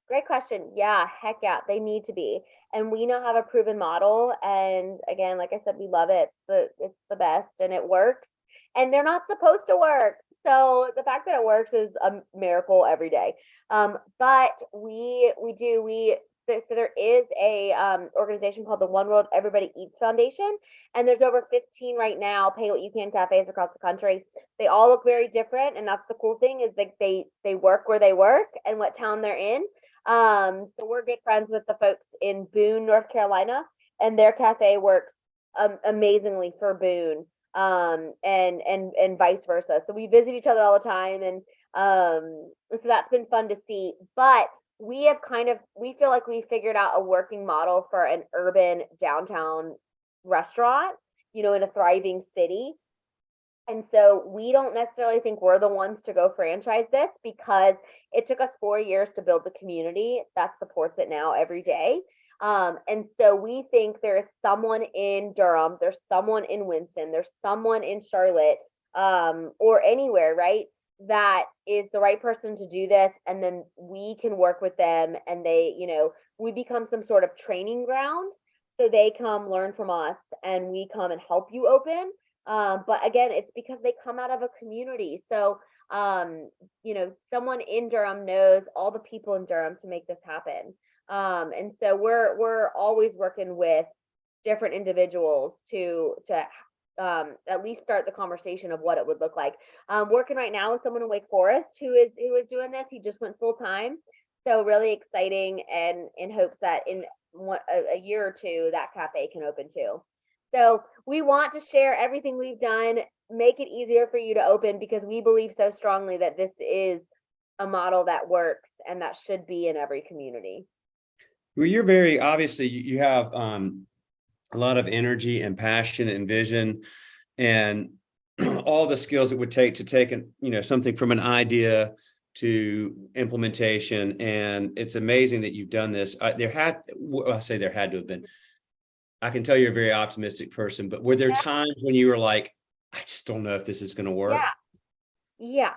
Great question. Yeah, heck yeah, they need to be. And we now have a proven model. And again, like I said, we love it. But it's the best and it works. And they're not supposed to work. So the fact that it works is a miracle every day. But we do we so there is a organization called the One World Everybody Eats Foundation, and there's over 15 right now pay what you can cafes across the country. They all look very different, and that's the cool thing, is like they work where they work and what town they're in. So we're good friends with the folks in Boone, North Carolina, and their cafe works amazingly for Boone, and vice versa. So we visit each other all the time, and so that's been fun to see. But we feel like we figured out a working model for an urban downtown restaurant, in a thriving city. And so we don't necessarily think we're the ones to go franchise this, because it took us 4 years to build the community that supports it now every day. And so we think there is someone in Durham, there's someone in Winston, there's someone in Charlotte, or anywhere, right? That is the right person to do this. And then we can work with them, and we become some sort of training ground. So they come learn from us, and we come and help you open. But again, it's because they come out of a community. So, someone in Durham knows all the people in Durham to make this happen. And so we're always working with different individuals to at least start the conversation of what it would look like. Working right now with someone in Wake Forest who is doing this. He just went full time. So really exciting, and in hopes that in a year or two, that cafe can open too. So we want to share everything we've done, make it easier for you to open, because we believe so strongly that this is a model that works and that should be in every community. Well, you're very obviously, you have a lot of energy and passion and vision, and all the skills it would take to take something from an idea to implementation. And it's amazing that you've done this. I say there had to have been. I can tell you're a very optimistic person, but were there Yeah. times when you were like, I just don't know if this is going to work? Yeah.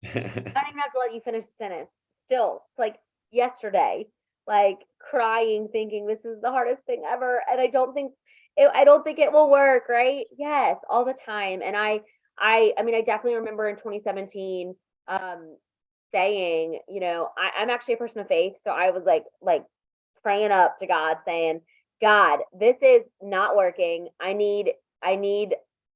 I don't even have to let you finish the sentence. Still, it's like yesterday. Like, crying, thinking this is the hardest thing ever, and I don't think it will work, right? Yes, all the time. And I mean, I definitely remember in 2017, saying, I'm actually a person of faith, so I was like praying up to God, saying, God, this is not working. I need, I need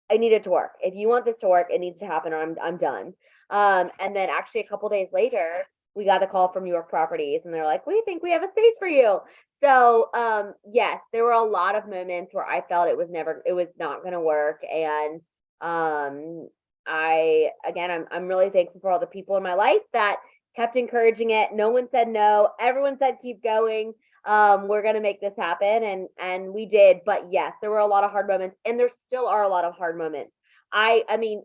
it to work. If you want this to work, it needs to happen, or I'm done. And then actually a couple days later, we got a call from New York Properties, and they're like, we think we have a space for you. So, yes, there were a lot of moments where I felt it was not going to work. And, I'm really thankful for all the people in my life that kept encouraging it. No one said no. Everyone said, keep going. We're going to make this happen. And we did. But yes, there were a lot of hard moments, and there still are a lot of hard moments. I mean,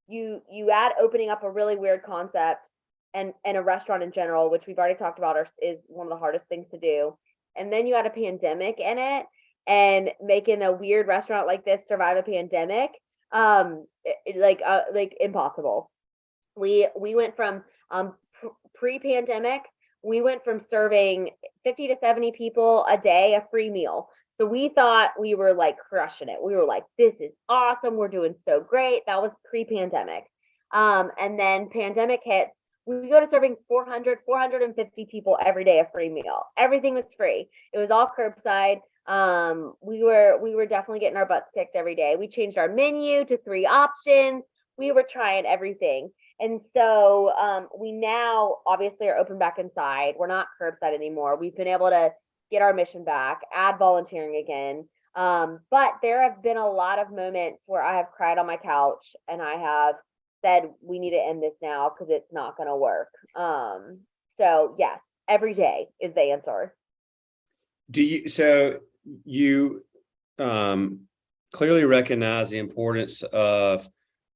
you add opening up a really weird concept and a restaurant in general, which we've already talked about, is one of the hardest things to do. And then you add a pandemic in it, and making a weird restaurant like this survive a pandemic, like impossible. We went from pre-pandemic, we went from serving 50 to 70 people a day a free meal. So we thought we were like crushing it. We were like, this is awesome. We're doing so great. That was pre-pandemic. And then pandemic hits. We go to serving 400, 450 people every day a free meal. Everything was free. It was all curbside. We were definitely getting our butts kicked every day. We changed our menu to 3 options. We were trying everything. And so we now obviously are open back inside. We're not curbside anymore. We've been able to get our mission back, add volunteering again. But there have been a lot of moments where I have cried on my couch, and I have said, we need to end this now because it's not going to work. So yes, every day is the answer. So you clearly recognize the importance of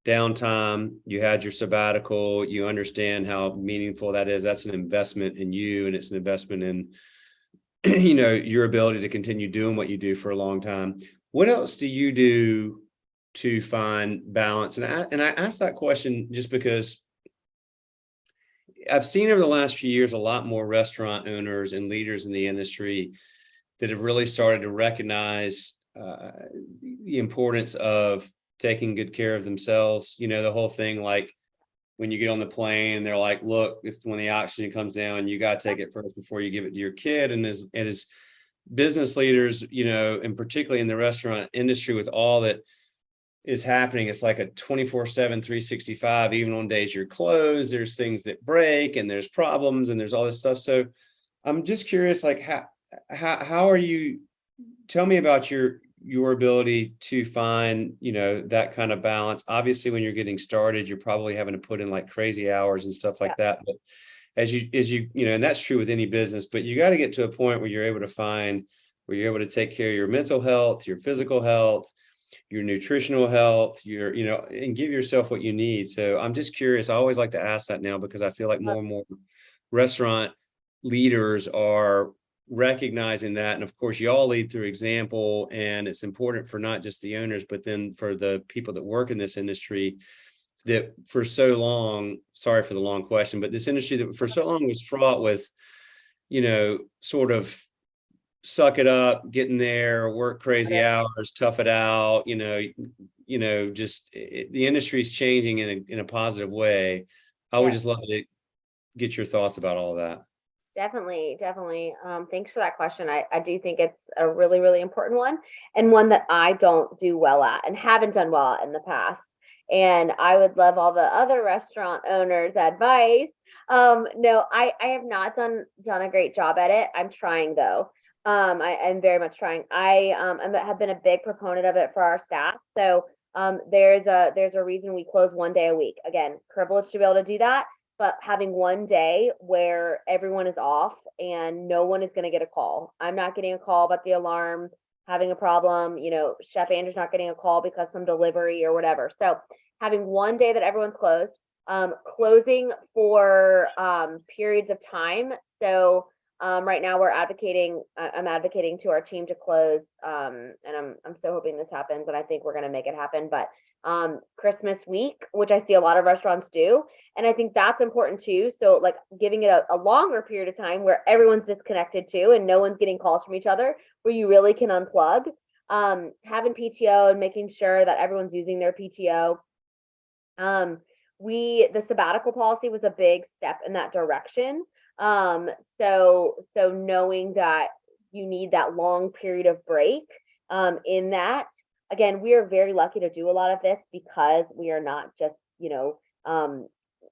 downtime. You had your sabbatical. You understand how meaningful that is. That's an investment in you, and it's an investment in your ability to continue doing what you do for a long time. What else do you do to find balance? And I asked that question just because I've seen over the last few years a lot more restaurant owners and leaders in the industry that have really started to recognize the importance of taking good care of themselves. The whole thing, like when you get on the plane, they're like, look, when the oxygen comes down, you got to take it first before you give it to your kid. And as business leaders, and particularly in the restaurant industry, with all that is happening, it's like a 24/7, 365. Even on days you're closed, there's things that break, and there's problems, and there's all this stuff. So I'm just curious, like, how are you? Tell me about your ability to find, that kind of balance. Obviously, when you're getting started, you're probably having to put in like crazy hours and stuff like that. But as you, and that's true with any business, but you got to get to a point where you're able to take care of your mental health, your physical health, your nutritional health, and give yourself what you need. So I'm just curious. I always like to ask that now, because I feel like more and more restaurant leaders are recognizing that. And of course, you all lead through example, and it's important for not just the owners, but then for the people that work in this industry that for so long, sorry for the long question, but this industry that for so long was fraught with, sort of suck it up, get in there, work crazy hours, tough it out, just the industry is changing in a positive way. I would just love to get your thoughts about all of that. Definitely. Thanks for that question. I do think it's a really, really important one, and one that I don't do well at and haven't done well at in the past. And I would love all the other restaurant owners' advice. No, I have not done a great job at it. I'm trying though. I am very much trying. I have been a big proponent of it for our staff. So there's a reason we close one day a week. Again, privileged to be able to do that. But having one day where everyone is off and no one is going to get a call. I'm not getting a call about the alarm having a problem. Chef Andrew's not getting a call because some delivery or whatever. So having one day that everyone's closed, closing for periods of time. So Right now I'm advocating to our team to close. And I'm so hoping this happens, and I think we're going to make it happen. But Christmas week, which I see a lot of restaurants do, and I think that's important too. So like giving it a longer period of time where everyone's disconnected too, and no one's getting calls from each other, where you really can unplug. Having PTO and making sure that everyone's using their PTO. The sabbatical policy was a big step in that direction. So knowing that you need that long period of break, in that, again, we are very lucky to do a lot of this because we are not just,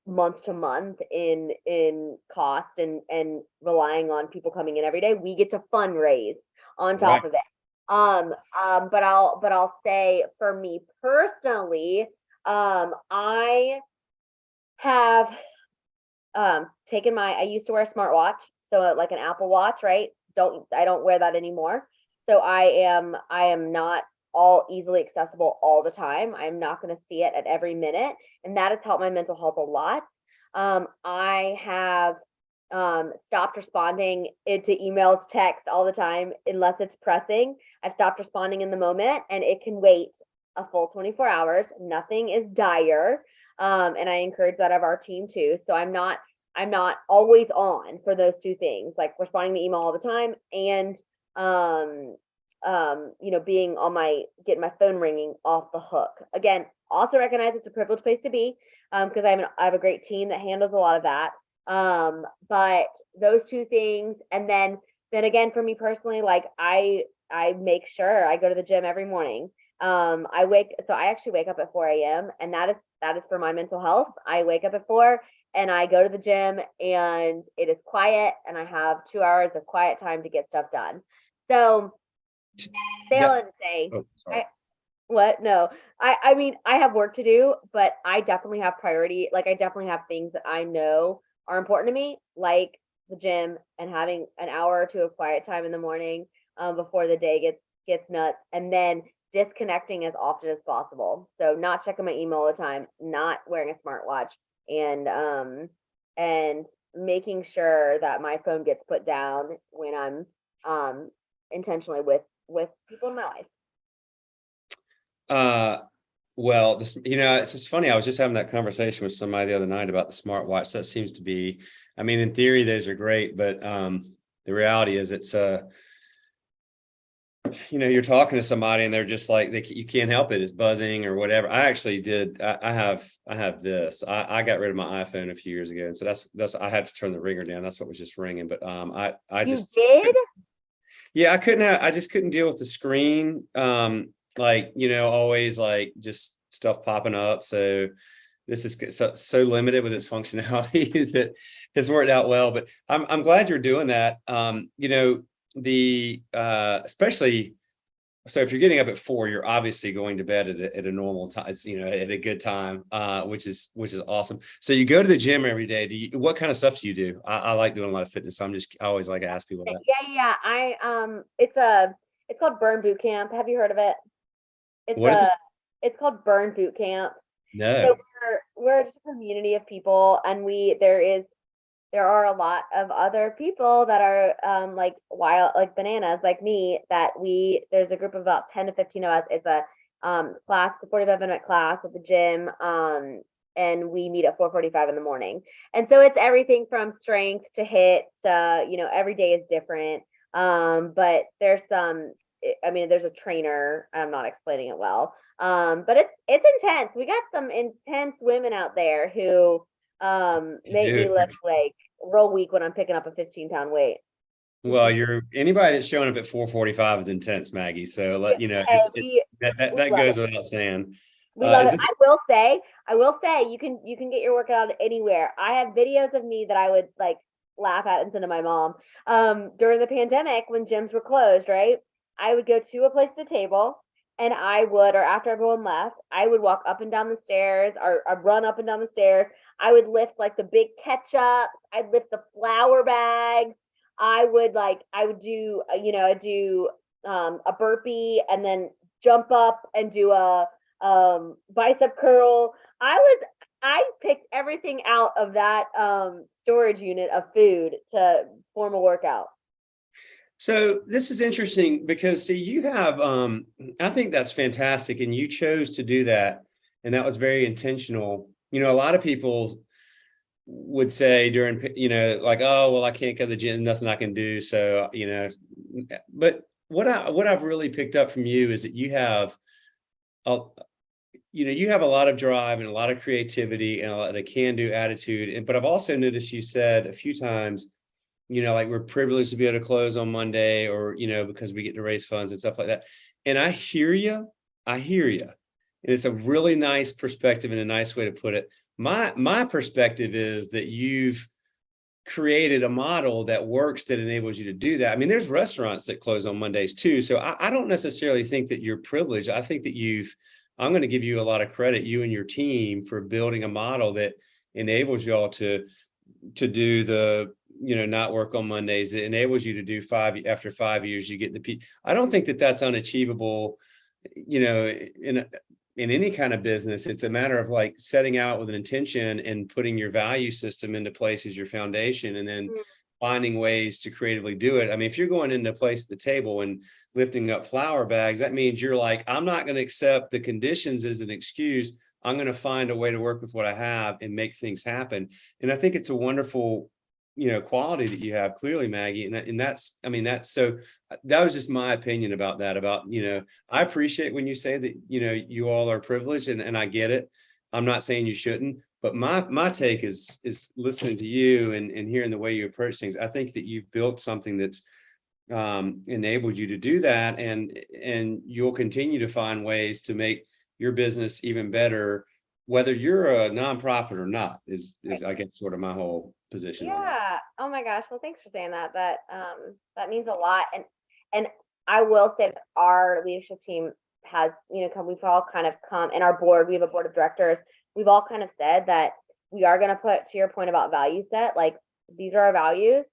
month to month in cost and relying on people coming in every day. We get to fundraise on top of it. But I'll say for me personally, I have I used to wear a smartwatch, so like an Apple Watch, right? I don't wear that anymore. So I am not all easily accessible all the time. I'm not going to see it at every minute, and that has helped my mental health a lot. I have stopped responding to emails, text all the time unless it's pressing. I've stopped responding in the moment, and it can wait a full 24 hours. Nothing is dire. And I encourage that of our team too. So I'm not always on for those two things, like responding to email all the time and getting my phone ringing off the hook. Again, also recognize it's a privileged place to be, because I have a great team that handles a lot of that. But those two things, and then again, for me personally, like I make sure I go to the gym every morning. I actually wake up at 4 a.m. and that is for my mental health. I wake up at 4 and I go to the gym, and it is quiet, and I have 2 hours of quiet time to get stuff done. So say all that to say, I mean, I have work to do, but I definitely have priority. Like I definitely have things that I know are important to me, like the gym and having an hour or two of quiet time in the morning, before the day gets nuts, and then disconnecting as often as possible. So not checking my email all the time, not wearing a smartwatch, and making sure that my phone gets put down when I'm intentionally with people in my life. Well, it's just funny. I was just having that conversation with somebody the other night about the smartwatch. That seems to be, I mean, in theory, those are great, but the reality is it's you're talking to somebody and they're just like, you can't help it. It's buzzing or whatever. I actually did. I have this. I got rid of my iPhone a few years ago. And so that's, I had to turn the ringer down. That's what was just ringing. But I just did? Yeah, I just couldn't deal with the screen. Always like just stuff popping up. So this is so limited with its functionality that has worked out well, but I'm glad you're doing that. Especially, so if you're getting up at 4, you're obviously going to bed at a normal time, at a good time, which is awesome. So you go to the gym every day. What kind of stuff do you do? I like doing a lot of fitness. So I always like to ask people that. Yeah. It's called Burn Boot Camp. Have you heard of it? It's called Burn Boot Camp. No. So we're just a community of people, and there are a lot of other people that are like wild, like bananas, like me, there's a group of about 10 to 15 of us. It's a class, a 45-minute class at the gym, and we meet at 4:45 in the morning. And so it's everything from strength to HIIT to, every day is different. But there's a trainer. I'm not explaining it well. But it's intense. We got some intense women out there who make me look like real weak when I'm picking up a 15-pound weight. Well, anybody that's showing up at 4:45 is intense, Maggie. So that goes without saying. I will say you can get your workout anywhere. I have videos of me that I would like laugh at and send to my mom. During the pandemic when gyms were closed, right? I would go to a place at the table, and or after everyone left, I would walk up and down the stairs, or I'd run up and down the stairs. I would lift like the big ketchup. I'd lift the flour bags. I would do, a burpee and then jump up and do a bicep curl. I picked everything out of that storage unit of food to form a workout. So this is interesting because see, you have I think that's fantastic, and you chose to do that, and that was very intentional. You know, a lot of people would say during, you know, like, oh, well, I can't go to the gym, nothing I can do. So, you know, but what I've really picked up from you is that you have a, you know, you have a lot of drive and a lot of creativity and a lot of can-do attitude. And but I've also noticed you said a few times, you know, like we're privileged to be able to close on Monday, or, you know, because we get to raise funds and stuff like that. And I hear you. I hear you. And it's a really nice perspective and a nice way to put it. My perspective is that you've created a model that works, that enables you to do that. I mean, there's restaurants that close on Mondays too. So I don't necessarily think that you're privileged. I think that I'm going to give you a lot of credit, you and your team, for building a model that enables y'all to do the, you know, not work on Mondays. It enables you to do after 5 years, you get the I don't think that that's unachievable, you know, in any kind of business. It's a matter of like setting out with an intention and putting your value system into place as your foundation, and then finding ways to creatively do it. I mean, if you're going into a place at the table and lifting up flour bags, that means you're like, I'm not going to accept the conditions as an excuse. I'm going to find a way to work with what I have and make things happen. And I think it's a wonderful, you know, quality that you have, clearly, Maggie. And that's, I mean, that's, so that was just my opinion about that, about, you know, I appreciate when you say that, you know, you all are privileged, and I get it. I'm not saying you shouldn't, but my take is listening to you and hearing the way you approach things. I think that you've built something that's enabled you to do that, and you'll continue to find ways to make your business even better, whether you're a nonprofit or not, is I guess sort of my whole position on it. Yeah. Oh my gosh. Well, thanks for saying that. That means a lot. And I will say that our leadership team has, you know, we've all kind of come, and our board, we have a board of directors. We've all kind of said that we are going to put, to your point about value set, like these are our values,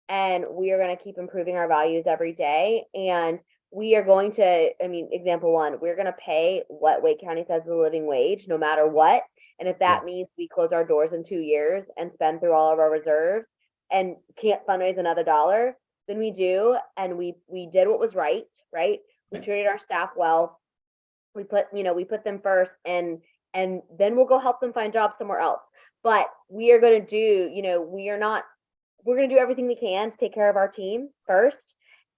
and we are going to keep improving our values every day. And we are going to, I mean, example one, we're going to pay what Wake County says is the living wage, no matter what. And if that means we close our doors in 2 years and spend through all of our reserves and can't fundraise another dollar, then we do. And we did what was right, right? We treated our staff well. We put them first, and then we'll go help them find jobs somewhere else. But we are going to do, you know, we're going to do everything we can to take care of our team first.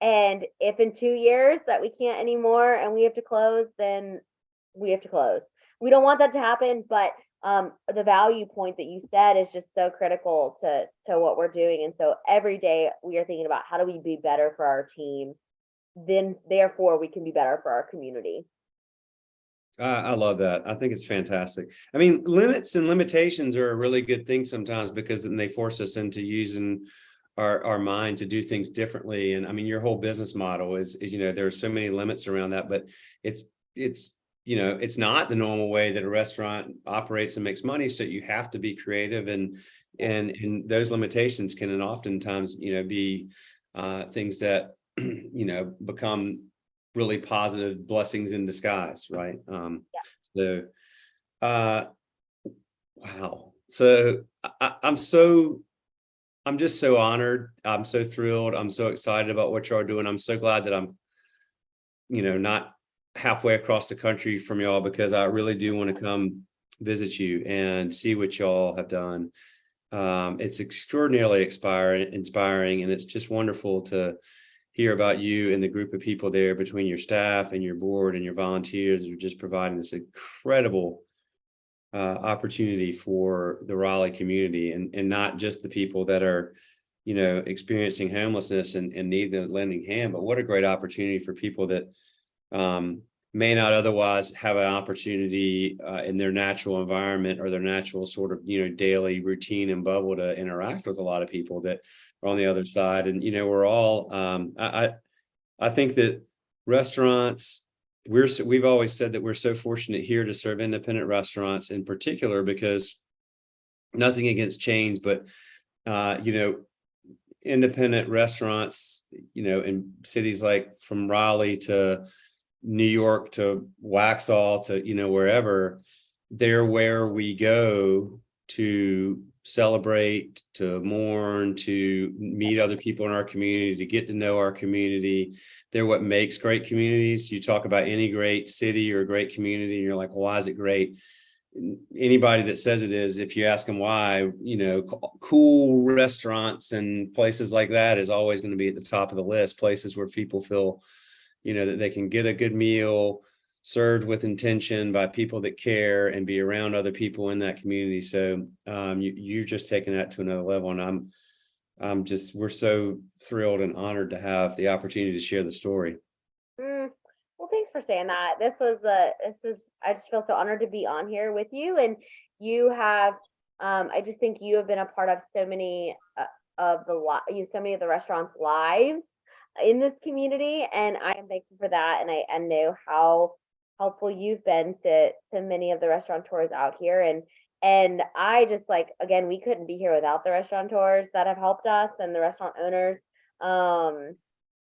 And if in 2 years that we can't anymore and we have to close, then we have to close. We don't want that to happen, but the value point that you said is just so critical to what we're doing. And so every day we are thinking about how do we be better for our team, then therefore we can be better for our community. I love that. I think it's fantastic. I mean, limits and limitations are a really good thing sometimes, because then they force us into using our mind to do things differently. And I mean, your whole business model is, you know, there are so many limits around that, but it's, you know, it's not the normal way that a restaurant operates and makes money. So you have to be creative, and those limitations can oftentimes, you know, be things that, you know, become really positive blessings in disguise, right? So wow. So I'm just so honored. I'm so thrilled. I'm so excited about what y'all are doing. I'm so glad that I'm, you know, not halfway across the country from y'all, because I really do want to come visit you and see what y'all have done. It's extraordinarily inspiring, and it's just wonderful to hear about you and the group of people there, between your staff and your board and your volunteers, who are just providing this incredible opportunity for the Raleigh community, and not just the people that are, you know, experiencing homelessness and need the lending hand, but what a great opportunity for people that may not otherwise have an opportunity in their natural environment or their natural sort of, you know, daily routine and bubble to interact with a lot of people that are on the other side. And, you know, we're all, I think that restaurants, we've always said that we're so fortunate here to serve independent restaurants in particular, because nothing against chains, but, you know, independent restaurants, you know, in cities like from Raleigh to New York to Waxhaw to, you know, wherever, they're where we go to celebrate, to mourn, to meet other people in our community, to get to know our community. They're what makes great communities. You talk about any great city or a great community, and you're like, well, why is it great? Anybody that says it is, if you ask them why, cool restaurants and places like that is always going to be at the top of the list. Places where people feel, that they can get a good meal served with intention by people that care and be around other people in that community. So you're just taking that to another level. And we're so thrilled and honored to have the opportunity to share the story. Well, thanks for saying that. I just feel so honored to be on here with you. And you have, I just think you have been a part of so many of the restaurants' lives in this community. And I am thankful for that. And I know how helpful you've been to many of the restaurateurs out here. And I just again, we couldn't be here without the restaurateurs that have helped us and the restaurant owners. You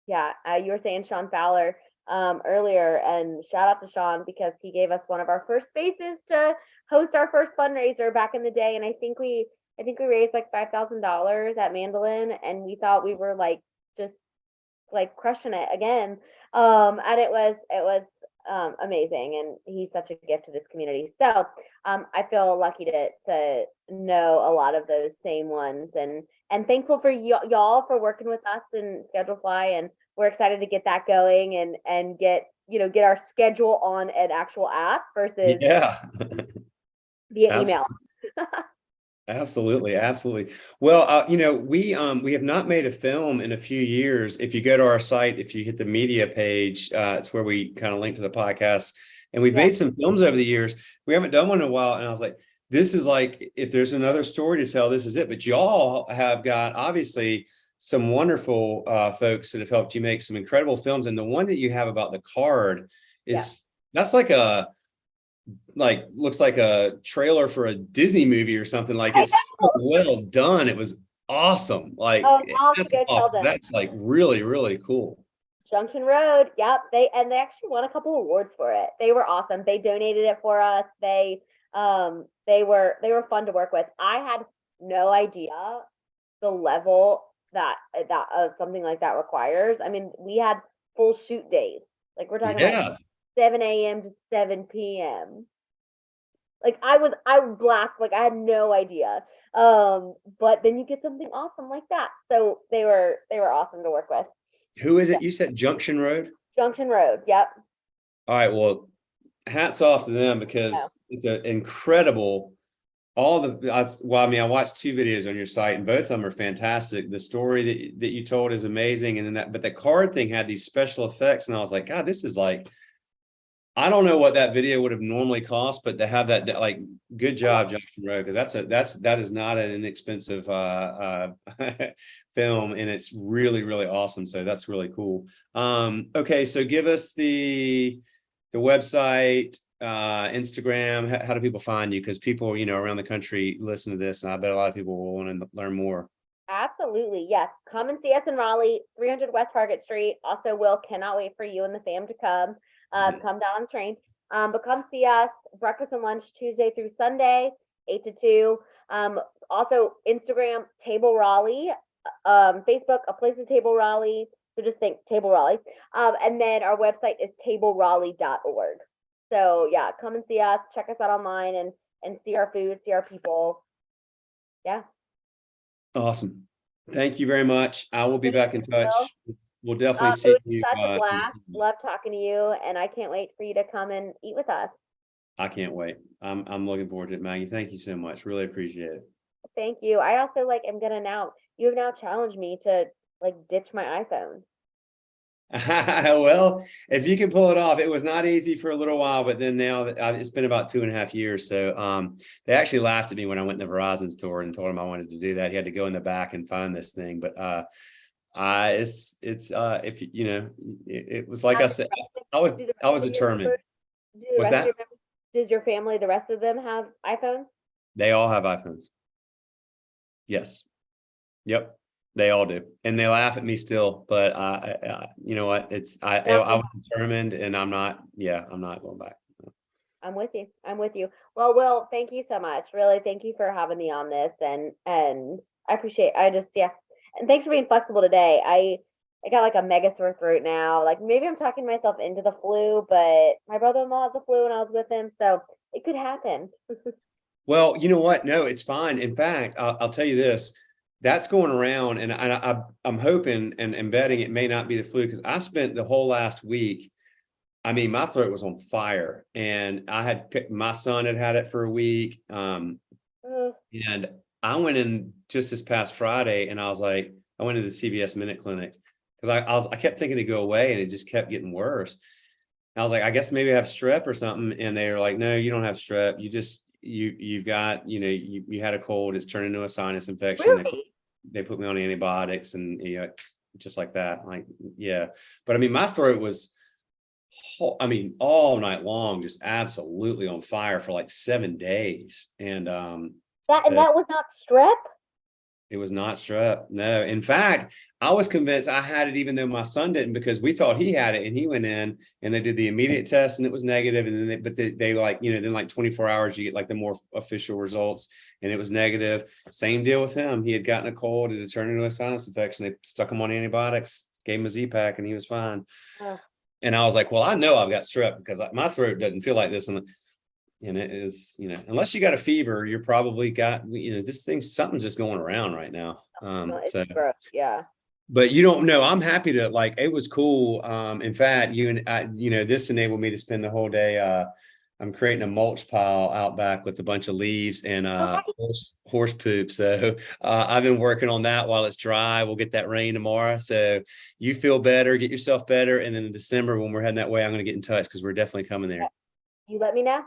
were saying Sean Fowler earlier, and shout out to Sean because he gave us one of our first spaces to host our first fundraiser back in the day. And I think we raised like $5,000 at Mandolin, and we thought we were just crushing it again. And it was amazing, and he's such a gift to this community. So I feel lucky to know a lot of those same ones, and thankful for y'all for working with us in Schedulefly, and we're excited to get that going and get our schedule on an actual app versus via email. Absolutely. Well, we have not made a film in a few years. If you go to our site, if you hit the media page, it's where we kind of link to the podcast. And we've made some films over the years. We haven't done one in a while. And I was like, this is if there's another story to tell, this is it. But y'all have got obviously some wonderful folks that have helped you make some incredible films. And the one that you have about the card that's looks like a trailer for a Disney movie or something. It's so well done. It was awesome. That's really, really cool. Junction Road. Yep. They actually won a couple awards for it. They were awesome. They donated it for us. They were fun to work with. I had no idea the level that something like that requires. I mean, we had full shoot days. We're talking 7 a.m. to 7 p.m. I was black. I had no idea. But then you get something awesome like that. So they were awesome to work with. Who is it? You said Junction Road? Junction Road. Yep. All right. Well, hats off to them because it's an incredible. I watched 2 videos on your site and both of them are fantastic. The story that you told is amazing. And then but the card thing had these special effects. And I was like, God, this is I don't know what that video would have normally cost, but to have that, good job, Junction Road, because that is not an inexpensive film, and it's really, really awesome. So that's really cool. Okay, so give us the website, Instagram. How do people find you? Because people, around the country listen to this, and I bet a lot of people will want to learn more. Absolutely, yes. Come and see us in Raleigh, 300 West Target Street. Also, Will cannot wait for you and the fam to come. Come down on the train. But come see us. Breakfast and lunch Tuesday through Sunday, 8 to 2. Also Instagram, Table Raleigh. Facebook, A Place to Table Raleigh. So just think Table Raleigh. And then our website is tableraleigh.org. So yeah, come and see us. Check us out online and see our food, see our people. Yeah. Awesome. Thank you very much. I will be back in touch. We'll definitely see you. It was such a blast. Love talking to you, and I can't wait for you to come and eat with us. I can't wait. I'm looking forward to it, Maggie. Thank you so much. Really appreciate it. Thank you. I also you have now challenged me to ditch my iPhone. Well, if you can pull it off. It was not easy for a little while, but then now it's been about 2.5 years. So they actually laughed at me when I went in the Verizon store and told him I wanted to do that. He had to go in the back and find this thing, but it was like I said, I was determined. What's that? Does your family, the rest of them, have iPhones? They all have iPhones. Yes. Yep. They all do. And they laugh at me still, but you know what? I was determined, and I'm not going back. I'm with you. I'm with you. Well, Will, thank you so much. Really, thank you for having me on this, and I appreciate. I just yeah, and thanks for being flexible today. I got like a mega sore throat now. Like maybe I'm talking myself into the flu, but my brother-in-law has the flu, and I was with him, so it could happen. Well, you know what? No, it's fine. In fact, I'll tell you this. That's going around, and I'm hoping and betting it may not be the flu because I spent the whole last week. I mean, my throat was on fire, and I had picked, my son had it for a week. And I went in just this past Friday, and I was like, I went to the CVS Minute Clinic because I kept thinking to go away, and it just kept getting worse. I was like, I guess maybe I have strep or something, and they were like, no, you don't have strep. You've got, you had a cold. It's turned into a sinus infection. Really? They put me on antibiotics, and just like that. Like, yeah. But I mean, my throat was, I mean, all night long, just absolutely on fire for like 7 days. And so That was not strep? it was not strep. No, in fact, I was convinced I had it, even though my son didn't, because we thought he had it, and he went in and they did the immediate test and it was negative. And then they like, then like 24 hours, you get like the more official results, and it was negative. Same deal with him. He had gotten a cold, it had turned into a sinus infection. They stuck him on antibiotics, gave him a Z-Pack, and he was fine. And I was like, well, I know I've got strep because my throat doesn't feel like this. And it is, unless you got a fever, you're probably got, this thing, something's just going around right now. It's gross. Yeah. But you don't know. I'm happy to, like, it was cool. In fact, you and I, this enabled me to spend the whole day. I'm creating a mulch pile out back with a bunch of leaves and horse poop. So I've been working on that while it's dry. We'll get that rain tomorrow. So you feel better, get yourself better. And then in December, when we're heading that way, I'm going to get in touch because we're definitely coming there. You let me know.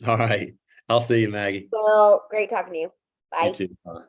All right. I'll see you, Maggie. Well, great talking to you. Bye. You too. Bye.